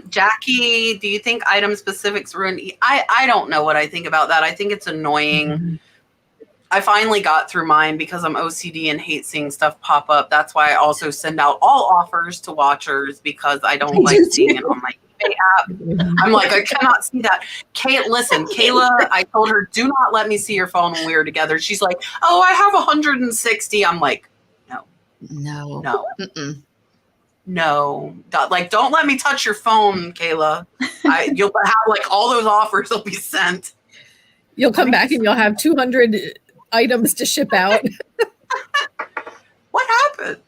Jackie, do you think item specifics ruin? I don't know what I think about that. I think it's annoying. Mm-hmm. I finally got through mine because I'm OCD and hate seeing stuff pop up. That's why I also send out all offers to watchers, because I don't like seeing it on my eBay app. I'm like, I cannot see that. Listen, Kayla, I told her, do not let me see your phone when we were together. She's like, oh, I have 160. I'm like, no. Mm-mm. No. Like, don't let me touch your phone, Kayla. You'll have like all those offers will be sent. You'll come back and you'll have 200 items to ship out. What happened?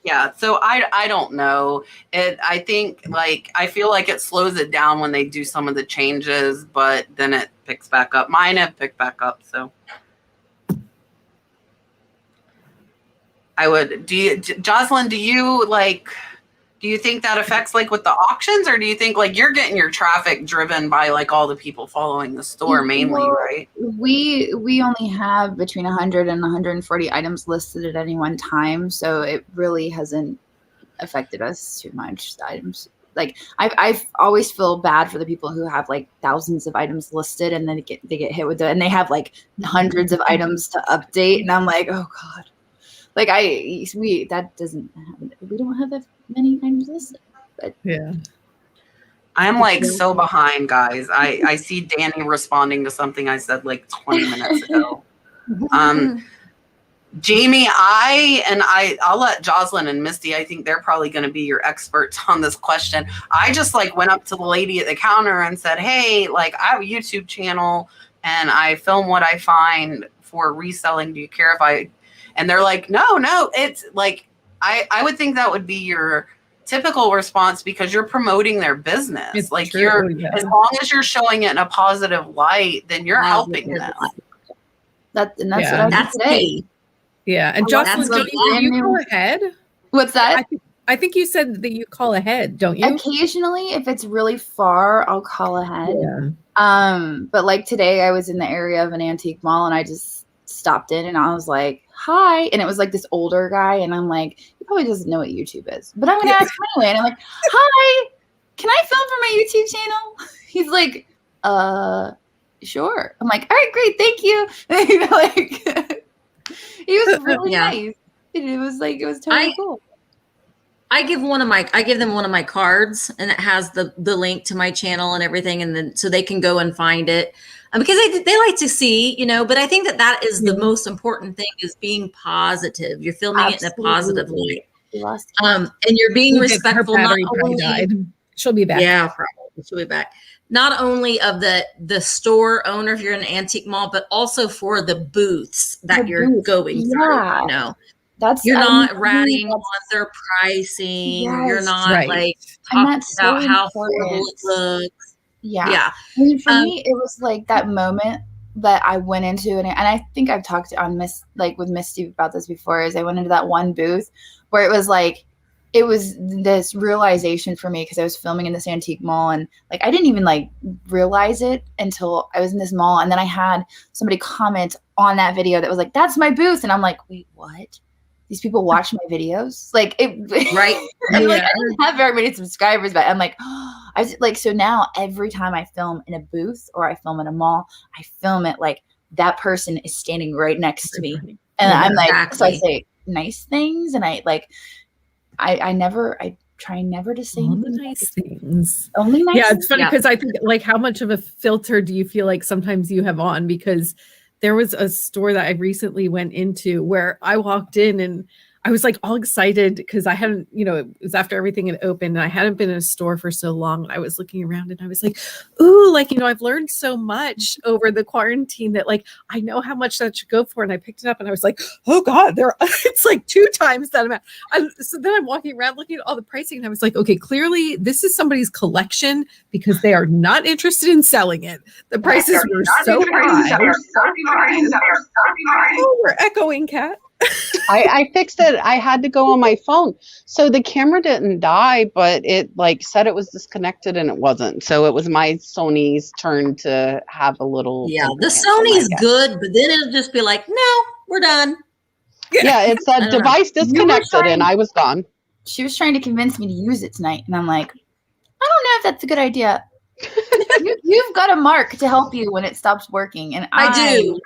Yeah, so I don't know. I think like I feel like it slows it down when they do some of the changes, but then it picks back up. Mine have picked back up, so I would. Jocelyn, do you think that affects like with the auctions, or do you think like you're getting your traffic driven by like all the people following the store mainly, right? We only have between 100 and 140 items listed at any one time, so it really hasn't affected us too much. The items like I always feel bad for the people who have like thousands of items listed and then they get hit with it and they have like hundreds of items to update. And I'm like, oh God, like that doesn't happen. We don't have that many items listed. But Yeah. I'm like so behind, guys. I see Danny responding to something I said like 20 minutes ago. Jamie, I'll let Jocelyn and Misty, I think they're probably going to be your experts on this question. I just like went up to the lady at the counter and said, hey, like I have a YouTube channel and I film what I find for reselling. Do you care if I, and they're like, no, it's like, I would think that would be your typical response because you're promoting their business. It's like true, as long as you're showing it in a positive light, then you're helping them. That's what I did today. key. Yeah. And Well, Jocelyn, that's do you call ahead? What's that? I think you said that you call ahead, don't you? Occasionally, if it's really far, I'll call ahead. Yeah. But like today, I was in the area of an antique mall, and I just stopped in, and I was like, "Hi," and it was like this older guy, and I'm like, "He probably doesn't know what YouTube is," but I'm gonna ask him anyway. And I'm like, "Hi, can I film for my YouTube channel?" He's like, "Sure." I'm like, "All right, great, thank you." You know, like, he was really nice. It was totally cool. I give them one of my cards, and it has the link to my channel and everything, and then so they can go and find it because they like to see, you know. But I think that is the most important thing is being positive. You're filming it in a positive light, and you're being respectful. Not only, she'll be back. Yeah, probably she'll be back. Not only of the store owner if you're in an antique mall, but also for the booths that you're going through. You know. You're not ratting on their pricing. Yes, you're not like talking about how horrible it looks. Yeah. I mean, for me, it was like that moment that I went into, and I think I've talked on with Misty about this before. Is I went into that one booth where it was like it was this realization for me because I was filming in this antique mall, and like I didn't even like realize it until I was in this mall, and then I had somebody comment on that video that was like, "That's my booth," and I'm like, "Wait, what?" These people watch my videos, like it, right? I'm like, I didn't have very many subscribers, but I'm like, oh, I was like, so now every time I film in a booth or I film in a mall, I film it like that person is standing right next to me, and I'm like, so I say nice things, and I try never to say only nice things. Only nice. Yeah, it's funny because I think like how much of a filter do you feel like sometimes you have on because. There was a store that I recently went into where I walked in and I was like all excited because I hadn't, it was after everything had opened and I hadn't been in a store for so long. I was looking around and I was like, ooh, like, I've learned so much over the quarantine that like, I know how much that should go for. And I picked it up and I was like, oh God, it's like 2 times that amount. So then I'm walking around looking at all the pricing and I was like, okay, clearly this is somebody's collection because they are not interested in selling it. The prices were so high. Oh, we're echoing, Kat. I fixed it. I had to go on my phone. So the camera didn't die, but it like said it was disconnected and it wasn't. So it was my Sony's turn to have a little. Yeah, the Sony's good, but then it'll just be like, no, we're done. Yeah, it said device disconnected and I was gone. She was trying to convince me to use it tonight. And I'm like, I don't know if that's a good idea. You've got a Mark to help you when it stops working, and I do.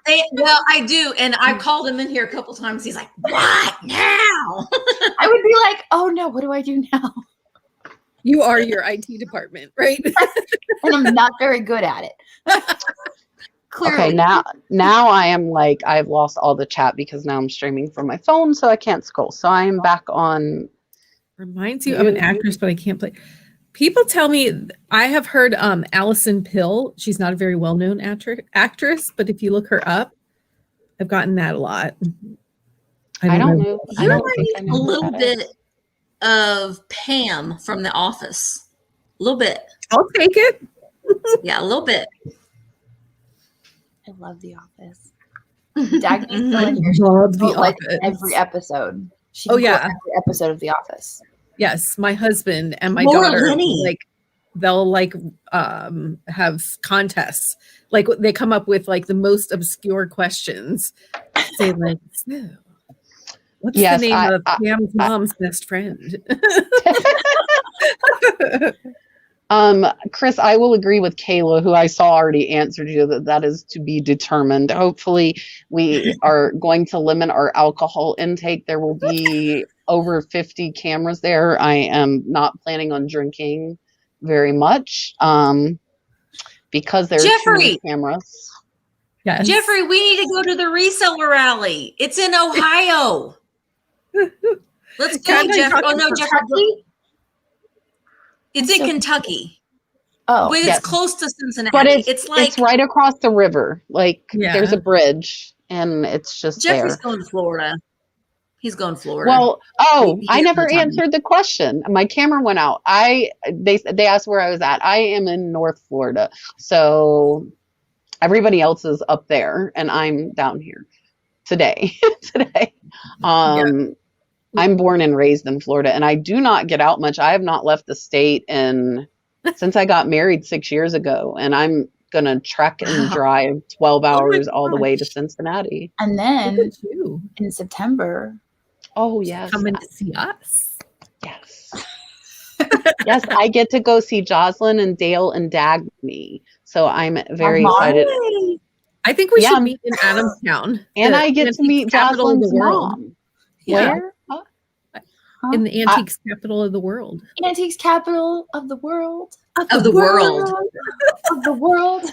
I do, and I've called him in here a couple times. He's like, "What now?" I would be like, "Oh no, what do I do now?" You are your IT department, right? And I'm not very good at it. Clearly. Okay, now I am like I've lost all the chat because now I'm streaming from my phone, so I can't scroll. So I am back on. Reminds you of an actress, but I can't play. People tell me I have heard Allison Pill. She's not a very well-known actress, but if you look her up, I've gotten that a lot. I don't know. You remind me a little bit of Pam from The Office. A little bit. I'll take it. Yeah, a little bit. I love The Office. Dagny's still in here. She like every episode. Every episode of The Office. Yes, my husband and my daughter like they'll like have contests. Like they come up with like the most obscure questions. Say like, so, what's the name of Pam's mom's best friend? Chris, I will agree with Kayla, who I saw already answered you, that is to be determined. Hopefully, we are going to limit our alcohol intake. There will be over 50 cameras there. I am not planning on drinking very much because there are too many Jeffrey! cameras. Yes. Jeffrey, we need to go to the reseller rally. It's in Ohio. Let's go, Can't I Jeffrey. talk Oh, no, Jeffrey. Kentucky? It's in Kentucky. Oh, But yes. it's close to Cincinnati. But it's like it's right across the river. Like Yeah. there's a bridge and it's just Jeffrey's there. going to Florida. He's going to Florida. Well, He I gets never the time. answered the question. My camera went out. They asked where I was at. I am in North Florida. So everybody else is up there and I'm down here today. I'm born and raised in Florida and I do not get out much. I have not left the state since I got married 6 years ago, and I'm going to trek and drive 12 hours all the way to Cincinnati. and Look then at you. in September, Oh, yes. Coming to see us. Yes. Yes, I get to go see Jocelyn and Dale and Dagny. So I'm very excited. I think we Yeah. should meet in Adamstown. And the I get to antiques meet capital of the Jocelyn's world. mom. Yeah. Where? In the antiques capital of the world. Antiques capital of the world. Of the world. Of the world.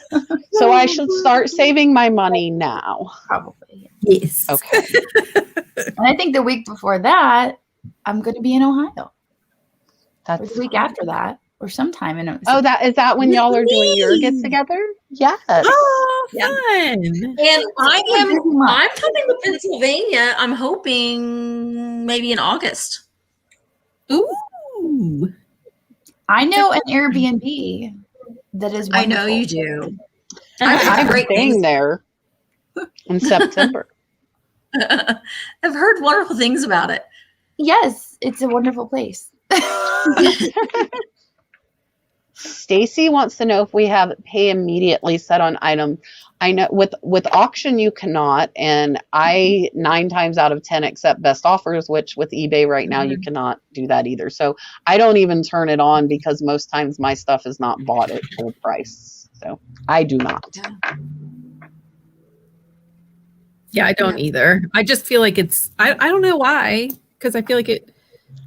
So I should start saving my money now. Probably. Yes. Okay. And I think the week before that, I'm going to be in Ohio. Or That's the week after that, or sometime in. Oh, is that when y'all are doing your get together? Yes. Oh, Yeah. fun. And I'm coming to Pennsylvania. I'm hoping maybe in August. Ooh. I know an Airbnb that is. I know wonderful. you do. I'm great staying things. there in September. I've heard wonderful things about it. Yes, it's a wonderful place. Stacy wants to know if we have pay immediately set on item. I know with auction you cannot, and I 9 times out of 10 accept best offers, which with eBay right now you cannot do that either. So I don't even turn it on because most times my stuff is not bought at full price. So I do not. Yeah, I don't either. I just feel like I don't know why, because I feel like it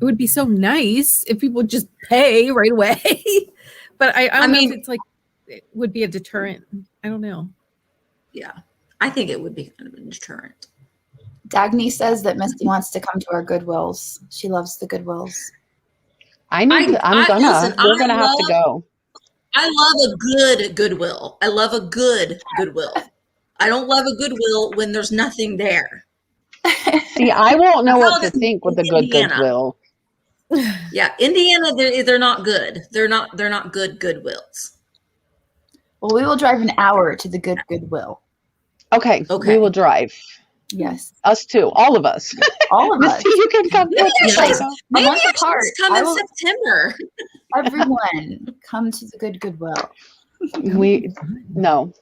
would be so nice if people would just pay right away. But I don't know if it's like it would be a deterrent. I don't know. Yeah, I think it would be kind of a deterrent. Dagny says that Misty wants to come to our Goodwills. She loves the Goodwills. We're gonna have to go. I love a good Goodwill. I love a good Goodwill. I don't love a Goodwill when there's nothing there. See, I won't know what to That's think with the good Indiana. Goodwill. Yeah, Indiana, they're not good. They're not good Goodwills. Well, we will drive an hour to the Goodwill. Okay, we will drive. Yes. Us too, all of us. All of us. Misty, you can come with us. Maybe month I should apart. just come I in will- September. Everyone, come to the Goodwill. No.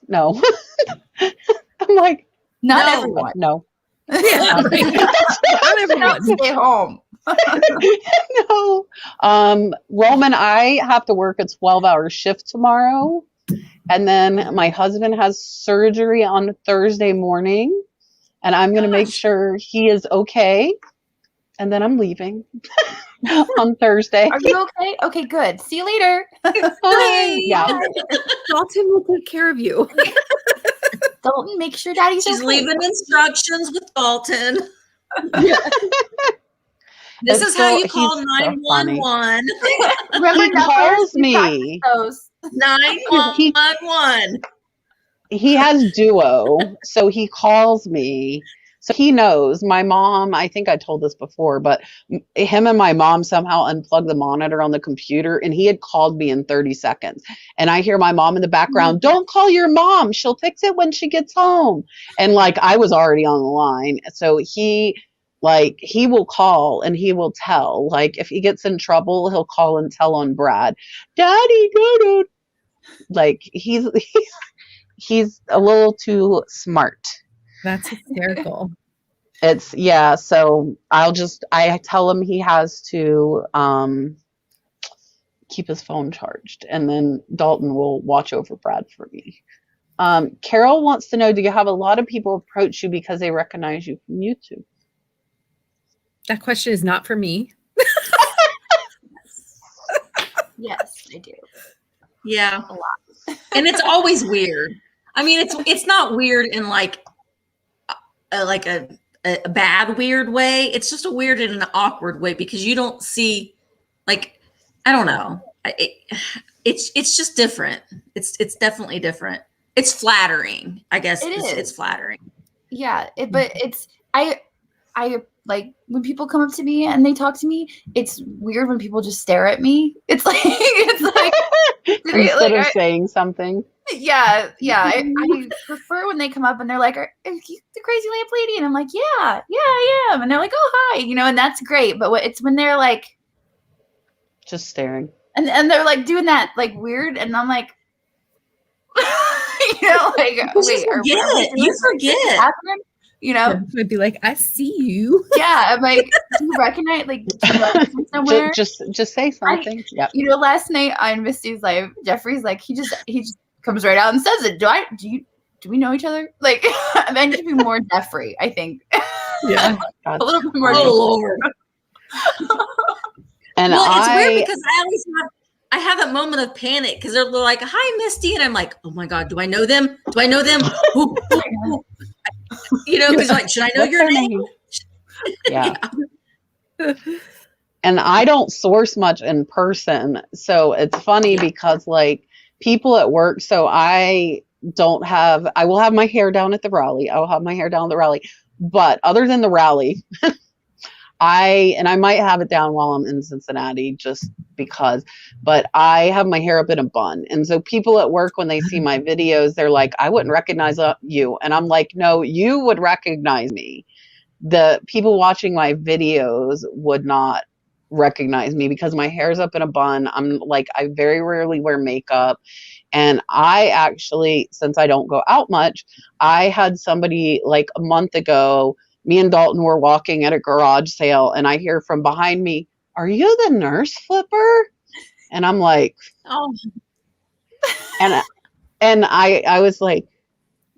I'm like, Not No. everyone. no. Yeah. Not everyone. Stay home. No. Roman, I have to work a 12-hour shift tomorrow. And then my husband has surgery on Thursday morning. And I'm going to make sure he is okay. And then I'm leaving on Thursday. Are you okay? Okay, good. See you later. Bye. Yeah. Dalton will take care of you. Dalton, make sure Daddy's She's okay. leaving instructions with Dalton. This is how you call he's so funny. 911. Remember He calls me. 911. He has Duo, so he calls me. So he knows. My mom, I think I told this before, but him and my mom somehow unplugged the monitor on the computer, and he had called me in 30 seconds. And I hear my mom in the background, "Don't call your mom. She'll fix it when she gets home." And like I was already on the line. So he will call and he will tell. Like if he gets in trouble, he'll call and tell on Brad. "Daddy, go." Like he's a little too smart. That's hysterical. So I tell him he has to keep his phone charged. And then Dalton will watch over Brad for me. Carol wants to know, do you have a lot of people approach you because they recognize you from YouTube? That question is not for me. Yes, I do. Yeah. A lot. And it's always weird. I mean, it's not weird in like a bad weird way. It's just a weird in an awkward way because you don't see, like, I don't know. It's just different. It's definitely different. It's flattering, I guess. It's flattering. Yeah, but I like when people come up to me and they talk to me. It's weird when people just stare at me. It's like Instead of saying something. Yeah. I prefer when they come up and they're like, "Are you the crazy lamp lady?" And I'm like, "Yeah, I am." And they're like, "Oh, hi," and that's great. But it's when they're like, just staring, and they're like doing that like weird, and I'm like, like, wait, you forget. I'd be like, I see you. Yeah, I'm like, do you recognize somewhere? Just say something. Last night on Misty's live, Jeffrey's like, he just comes right out and says it. Do we know each other? Like, I need to be more Jeffrey, I think. Yeah, a little bit more. Oh Lord. And it's weird because I have that moment of panic because they're like, "Hi, Misty," and I'm like, "Oh my God, do I know them? Ooh. Because like, should I know your name? Yeah. And I don't source much in person, so it's funny because like people at work. So I will have my hair down at the rally. I will have my hair down at the rally, but other than the rally. I might have it down while I'm in Cincinnati just because, but I have my hair up in a bun. And so people at work, when they see my videos, they're like, I wouldn't recognize you. And I'm like, no, you would recognize me. The people watching my videos would not recognize me because my hair's up in a bun. I'm like, I very rarely wear makeup. And I actually, since I don't go out much, I had somebody like a month ago, me and Dalton were walking at a garage sale and I hear from behind me, "Are you the nurse flipper?" And I'm like, oh. And I was like,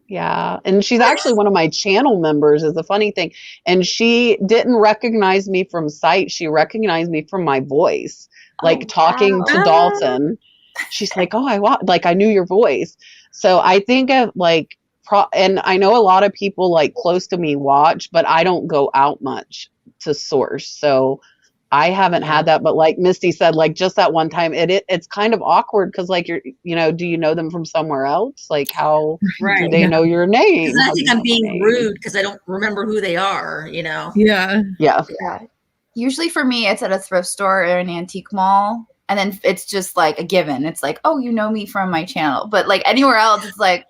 yeah. And she's actually one of my channel members is the funny thing. And she didn't recognize me from sight. She recognized me from my voice, like talking to Dalton. She's like, "Oh, I knew your voice." So I think of like, and I know a lot of people like close to me watch, but I don't go out much to source. So I haven't had that. But like Misty said, like just that one time, it's kind of awkward because like do you know them from somewhere else? Like how do they know your name? I think I'm being rude because I don't remember who they are. Yeah. Usually for me, it's at a thrift store or an antique mall. And then it's just like a given. It's like, oh, you know me from my channel. But like anywhere else, it's like,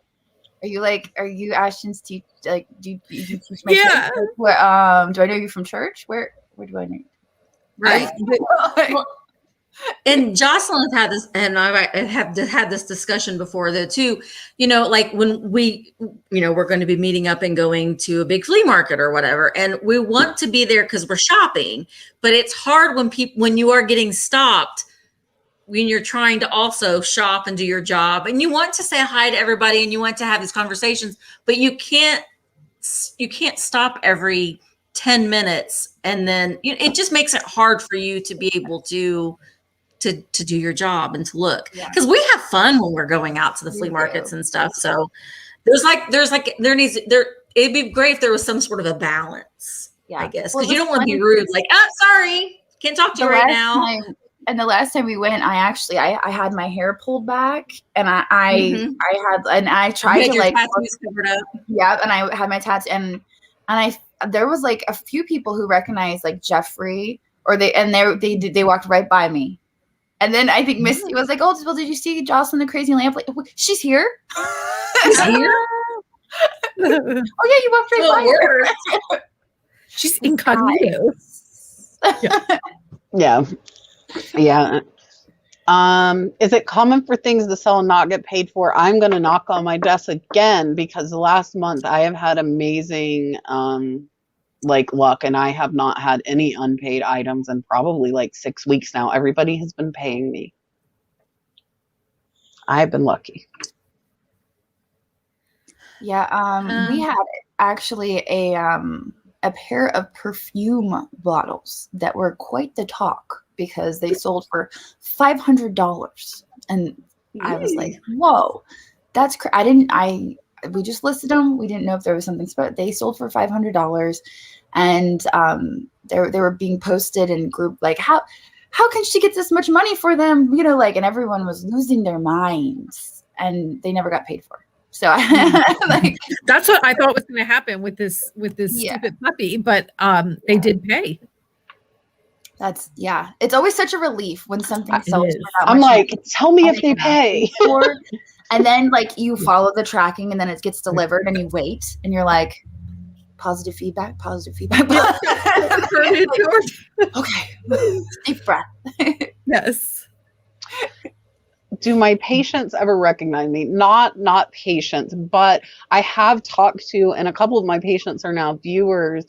are you Ashton's teacher? Like, do you teach my kids? Like, do I know you from church? Where do I know you? Right. And Jocelyn has had this, and I have had this discussion before though too. Like when we're going to be meeting up and going to a big flea market or whatever, and we want to be there because we're shopping. But it's hard when you are getting stopped. When you're trying to also shop and do your job and you want to say hi to everybody and you want to have these conversations, but you can't stop every 10 minutes. And then it just makes it hard for you to be able to do your job and to look because we have fun when we're going out to the flea markets and stuff. So it'd be great if there was some sort of a balance, I guess. Cause you don't want to be rude. Like, sorry, can't talk to you right now. And the last time we went, I had my hair pulled back, and I tried to like tattoos covered up. Yeah, and I had my tattoo, and there was like a few people who recognized like Jeffrey, or they walked right by me, and then I think Misty was like, "Oh, well, did you see Jocelyn the crazy lamp? Like, she's here." She's here. Oh yeah, you walked right by her. She's incognito. Yeah. Yeah. Is it common for things to sell and not get paid for? I'm going to knock on my desk again because the last month I have had amazing luck and I have not had any unpaid items in probably like 6 weeks now. Everybody has been paying me. I've been lucky. Yeah, we had actually a pair of perfume bottles that were quite the talk because they sold for $500, and I was like, "Whoa, that's we just listed them. We didn't know if there was something special. They sold for $500, and they were being posted in group like how can she get this much money for them? You know, like, and everyone was losing their minds, and they never got paid for. So like, that's what I thought was going to happen with this stupid puppy, but they did pay. It's always such a relief when something sells. I'm like, tell me if they pay. And then like you follow the tracking, and then it gets delivered, and you wait, and you're like, positive feedback. Okay, deep breath. Yes. Do my patients ever recognize me? Not patients, but I have talked to, and a couple of my patients are now viewers,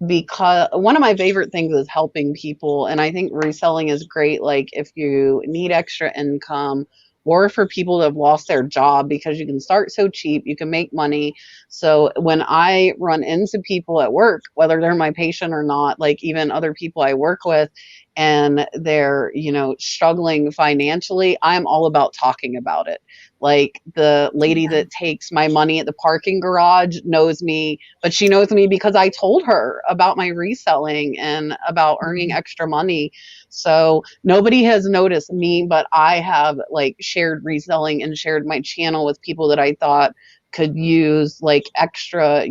because one of my favorite things is helping people. And I think reselling is great. Like if you need extra income, or for people that have lost their job, because you can start so cheap, you can make money. So when I run into people at work, whether they're my patient or not, like even other people I work with, and they're, struggling financially, I'm all about talking about it. Like the lady that takes my money at the parking garage knows me, but she knows me because I told her about my reselling and about earning extra money. So nobody has noticed me, but I have like shared reselling and shared my channel with people that I thought could use like extra,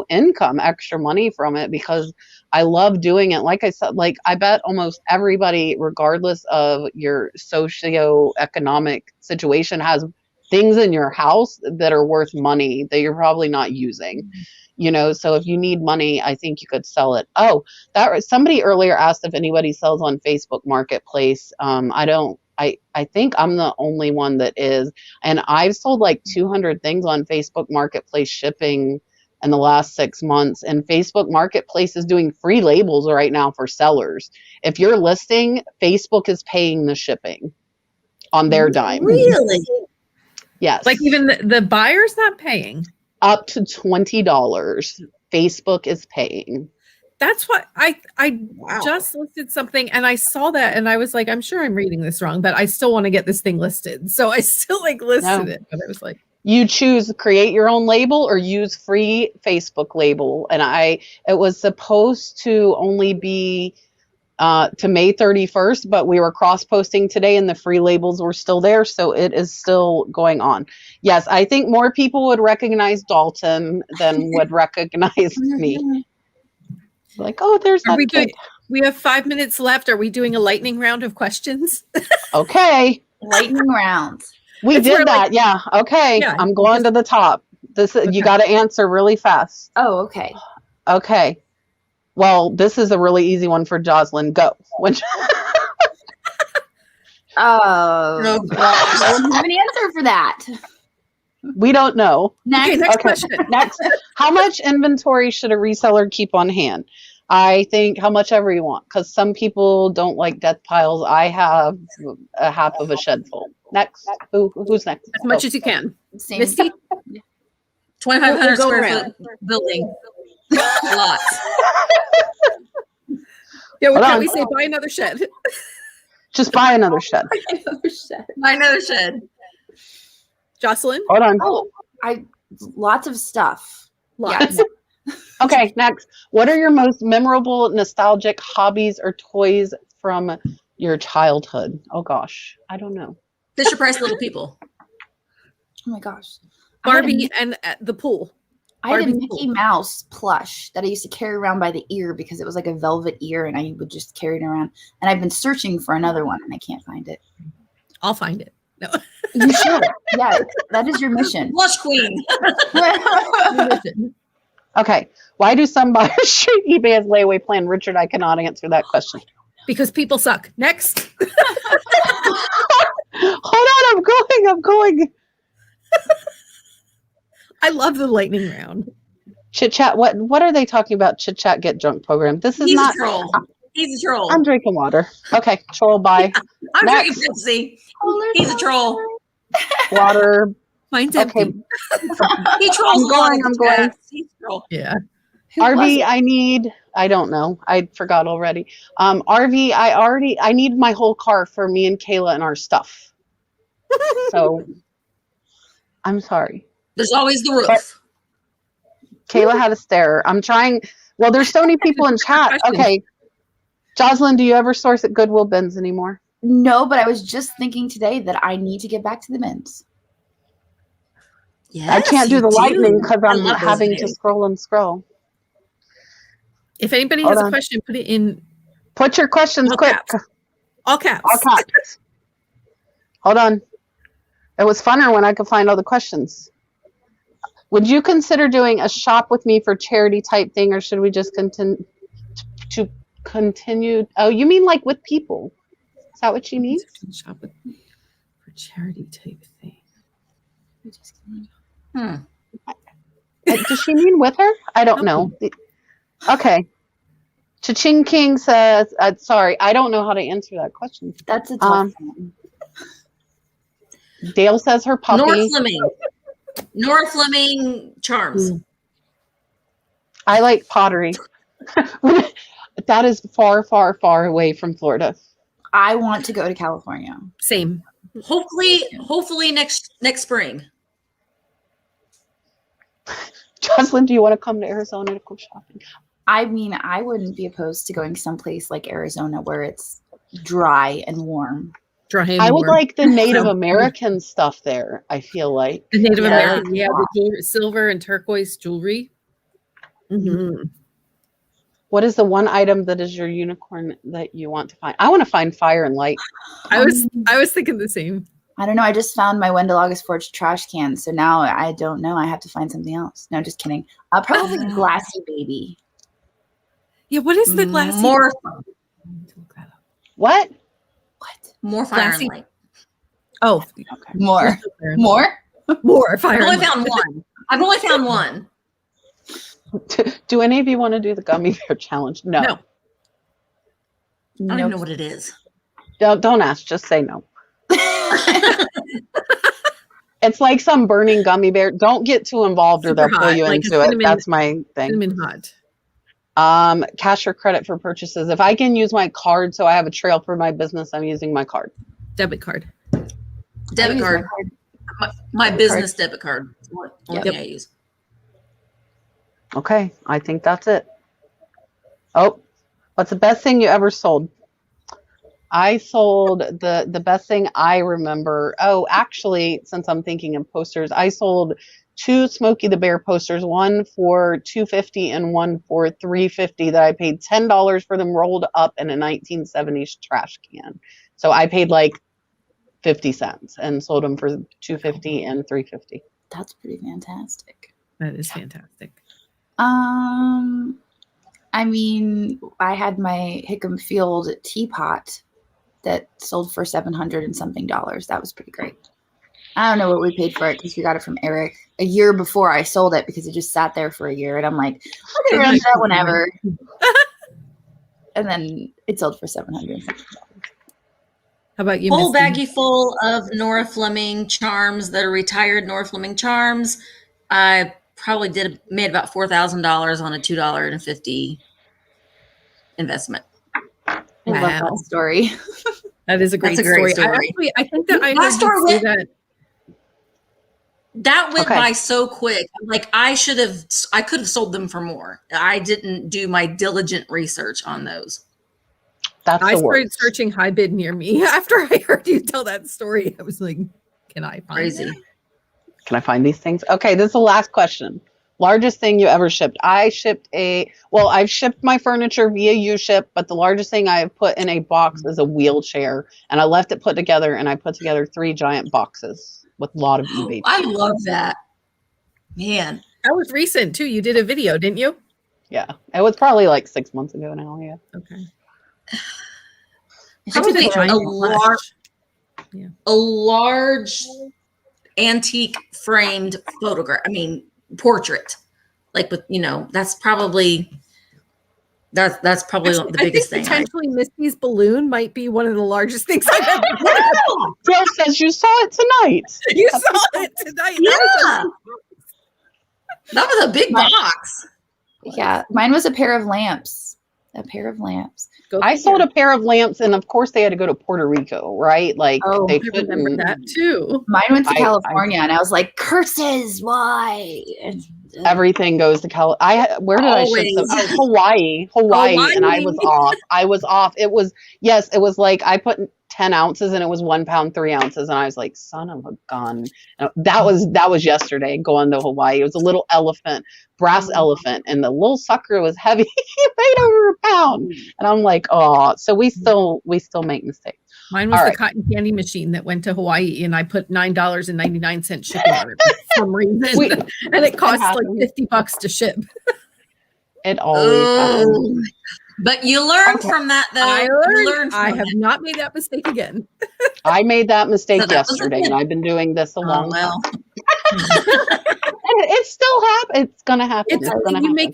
income, extra money from it, because I love doing it. Like I said, like I bet almost everybody, regardless of your socioeconomic situation, has things in your house that are worth money that you're probably not using. So if you need money, I think you could sell it. Oh, somebody earlier asked if anybody sells on Facebook Marketplace. I think I'm the only one that is, and I've sold like 200 things on Facebook Marketplace shipping in the last 6 months. And Facebook Marketplace is doing free labels right now for sellers. If you're listing, Facebook is paying the shipping on their dime. Really? Yes. Like even the buyer's not paying? Up to $20, Facebook is paying. That's what I just listed something, and I saw that, and I was like, I'm sure I'm reading this wrong, but I still want to get this thing listed. So I still listed it. But I was like, you choose create your own label or use free Facebook label. And it was supposed to only be to May 31st, but we were cross-posting today and the free labels were still there. So it is still going on. Yes, I think more people would recognize Dalton than would recognize me. Like, oh, there's that kid. We have 5 minutes left. Are we doing a lightning round of questions? Okay. Lightning round. We did that. Yeah. Okay. Yeah, I'm going to the top. You got to answer really fast. Oh, okay. Okay. Well, this is a really easy one for Jocelyn. Go. I don't have an answer for that. We don't know. Next question. Next. How much inventory should a reseller keep on hand? I think how much ever you want, because some people don't like death piles. I have a half of a shed full. Next. Who's next? As much as you can. Same. Misty? 2,500 square foot building. Lots. Yeah, well, can't we say buy another shed? Just buy another shed. Buy another shed. Jocelyn? Hold on. Oh, lots of stuff. Lots. Yeah. Okay, next. What are your most memorable, nostalgic hobbies or toys from your childhood? Oh gosh, I don't know. Fisher Price Little People. Oh my gosh. Barbie and the pool. I had a Mickey Mouse plush that I used to carry around by the ear because it was like a velvet ear, and I would just carry it around. And I've been searching for another one, and I can't find it. I'll find it. No. You should. Yeah, that is your mission. Blush queen. Okay. Why do some buyers treat eBay as layaway plan? Richard, I cannot answer that question. Because people suck. Next. Hold on, I'm going. I love the lightning round. Chit chat. What are they talking about? Chit chat get drunk program. This is not. A troll. He's a troll. I'm drinking water. Okay, troll. Bye. I'm drinking Pepsi. He's a troll. water. Mine's Okay, empty. He trolls I'm a lot going, of I'm the going. chats. He's troll. Yeah. Who was RV, it? I don't know. I forgot already. RV, I need my whole car for me and Kayla and our stuff. So I'm sorry. There's always the roof. But Kayla had a stare. I'm trying. Well, there's so many people in chat. Okay. Jocelyn, do you ever source at Goodwill bins anymore? No, but I was just thinking today that I need to get back to the bins. Yes, I can't do you the lightning because I I'm love those having to videos. scroll and scroll. If anybody Hold has a on. question, put it in Put your questions all quick. caps. All caps. All caps. Hold on. It was funner when I could find all the questions. Would you consider doing a shop with me for charity type thing, or should we just continue to continue? Oh, you mean like with people? Is that what you mean? Shop with for charity type thing. Does she mean with her? I don't know. Okay. Cha-Ching King says, sorry, I don't know how to answer that question. That's a tough one. Dale says her puppy. Nora Fleming charms. I like pottery. That is far, far, far away from Florida. I want to go to California. Same. Hopefully next spring. Jocelyn, do you want to come to Arizona to go shopping? I mean, I wouldn't be opposed to going someplace like Arizona where it's dry and warm. I would like the Native American stuff there, I feel like. The Native American, the jewelry, silver and turquoise jewelry. Mm-hmm. What is the one item that is your unicorn that you want to find? I want to find fire and light. I was thinking the same. I don't know. I just found my Wendell August Forge trash can, so now I don't know. I have to find something else. No, just kidding. Probably Glassy Baby. Yeah, what is the glassy? More. What? More fire Glassy. and light. Oh, okay. More fire. I've only found one. Do any of you want to do the gummy bear challenge? No. I don't even know what it is. Don't ask. Just say no. It's like some burning gummy bear. Don't get too involved or they'll pull you into it. That's my thing. Cinnamon hot. Cash or credit for purchases. If I can use my card so I have a trail for my business, I'm using my card. Debit card. Debit card. My business debit card. Only thing I use. Okay, I think that's it. Oh, what's the best thing you ever sold? I sold the best thing I remember. Oh, actually, since I'm thinking of posters, I sold 2 Smokey the Bear posters, one for $250 and one for $350 that I paid $10 for them rolled up in a 1970s trash can. So I paid like 50 cents and sold them for $250 and $350. That's pretty fantastic. That is fantastic. I mean, I had my Hickam Field teapot that sold for $700 and something. That was pretty great. I don't know what we paid for it because we got it from Eric a year before I sold it because it just sat there for a year. And I'm like, I'll get around to that whenever. And then it sold for $700. How about you, Whole Misty? baggie full of Nora Fleming charms that are retired Nora Fleming charms. I probably made about $4,000 on a $2.50 investment. I love that story. That is a great story. I think that I heard you say that. That went by so quick. Like I could have sold them for more. I didn't do my diligent research on those. I started searching high bid near me after I heard you tell that story. I was like, can I find it? Can I find these things? Okay, this is the last question. Largest thing you ever shipped? I've shipped my furniture via U-Ship, but the largest thing I have put in a box is a wheelchair, and I left it put together, and I put together 3 giant boxes with a lot of eBay. I love that. Man. That was recent too. You did a video, didn't you? Yeah. It was probably like 6 months ago now, yeah. Okay. Probably a large antique framed photograph. I mean, portrait. Like with, that's probably That's probably the biggest I think thing. potentially Misty's balloon might be one of the largest things I've ever done. Jill says you saw it tonight. You saw it tonight. Yeah. That was a big box. Yeah, mine was a pair of lamps. Go I figure. sold a pair of lamps, and of course they had to go to Puerto Rico, right? Like Oh, they I remember couldn't. that too. Mine went to I- California, and I was like, curses, why? And, Everything goes to where did I ship them? Always. Oh, Hawaii, and I was off. It was like I put 10 ounces and it was 1 pound 3 ounces, and I was like, son of a gun. That was yesterday going to Hawaii. It was a little brass elephant, and the little sucker was heavy. It weighed over a pound, and I'm like, oh. So we still make mistakes. Mine was All the right. cotton candy machine that went to Hawaii, and I put $9.99 shipping on it for some reason, and it cost like $50 to ship. It always happens. Oh. But you learn from that, though. I have not made that mistake again. I made that mistake So that was yesterday, a and I've been doing this a long well. time. And it still happens. It's gonna happen.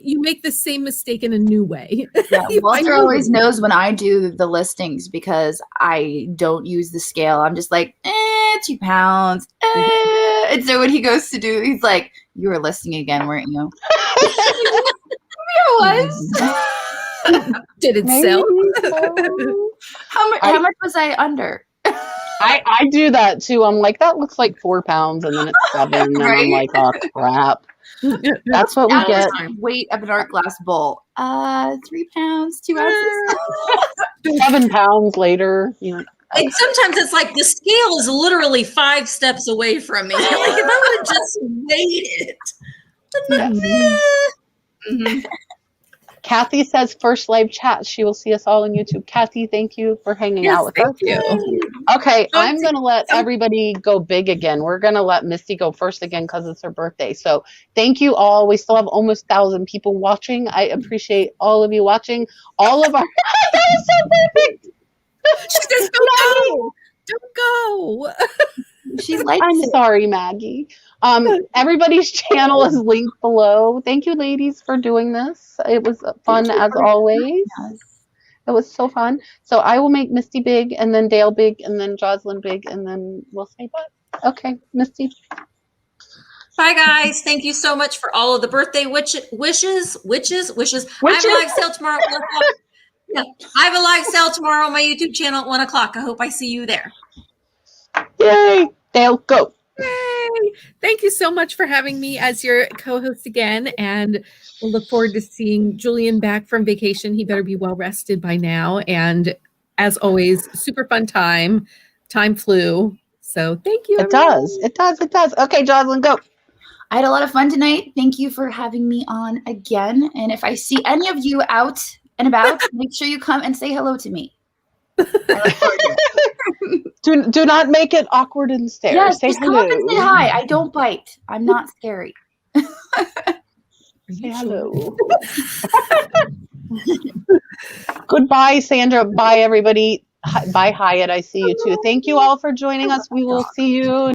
You make the same mistake in a new way. yeah, You Walter find always new ways. knows when I do the listings because I don't use the scale. I'm just like, 2 pounds. And so when he goes to do, he's like, you were listing again, weren't you? I was. Did it sell? How much was I under? I do that too. I'm like, that looks like 4 pounds, and then it's 7, and Right? I'm like, oh crap. That's what we That get. was weight of an art glass bowl. 3 pounds, 2 ounces. 7 pounds later, you know. And sometimes it's like the scale is literally 5 steps away from me. Like if I would have just waited. Mhm. Kathy says first live chat. She will see us all on YouTube. Kathy, thank you for hanging out with us. Thank you. Okay, I'm going to let everybody go big again. We're going to let Misty go first again because it's her birthday. So thank you all. We still have almost 1,000 people watching. I appreciate all of you watching. All of our... That was so perfect! She says, don't go. Don't go. She likes I'm it. sorry, Maggie. Everybody's channel is linked below. Thank you, ladies, for doing this. It was fun as always. It was so fun. So I will make Misty big, and then Dale big, and then Jocelyn big, and then we'll say bye. Okay, Misty. Bye, guys. Thank you so much for all of the birthday wishes. I have a live sale tomorrow at 1 o'clock. Yeah, I have a live sale tomorrow on my YouTube channel at 1 o'clock. I hope I see you there. Yay! Dale, go. Yay. Thank you so much for having me as your co-host again. And we'll look forward to seeing Julian back from vacation. He better be well rested by now. And as always, super fun time. Time flew. So thank you. It does. It does. It does. Okay, Jocelyn, go. I had a lot of fun tonight. Thank you for having me on again. And if I see any of you out and about, make sure you come and say hello to me. I look forward to it. Do not make it awkward and stare. Yes, Say just come hello. up and say hi. I don't bite. I'm not scary. Say hello. Goodbye, Sandra. Bye, everybody. Bye, Hyatt. I see you too. Thank you all for joining us. We will see you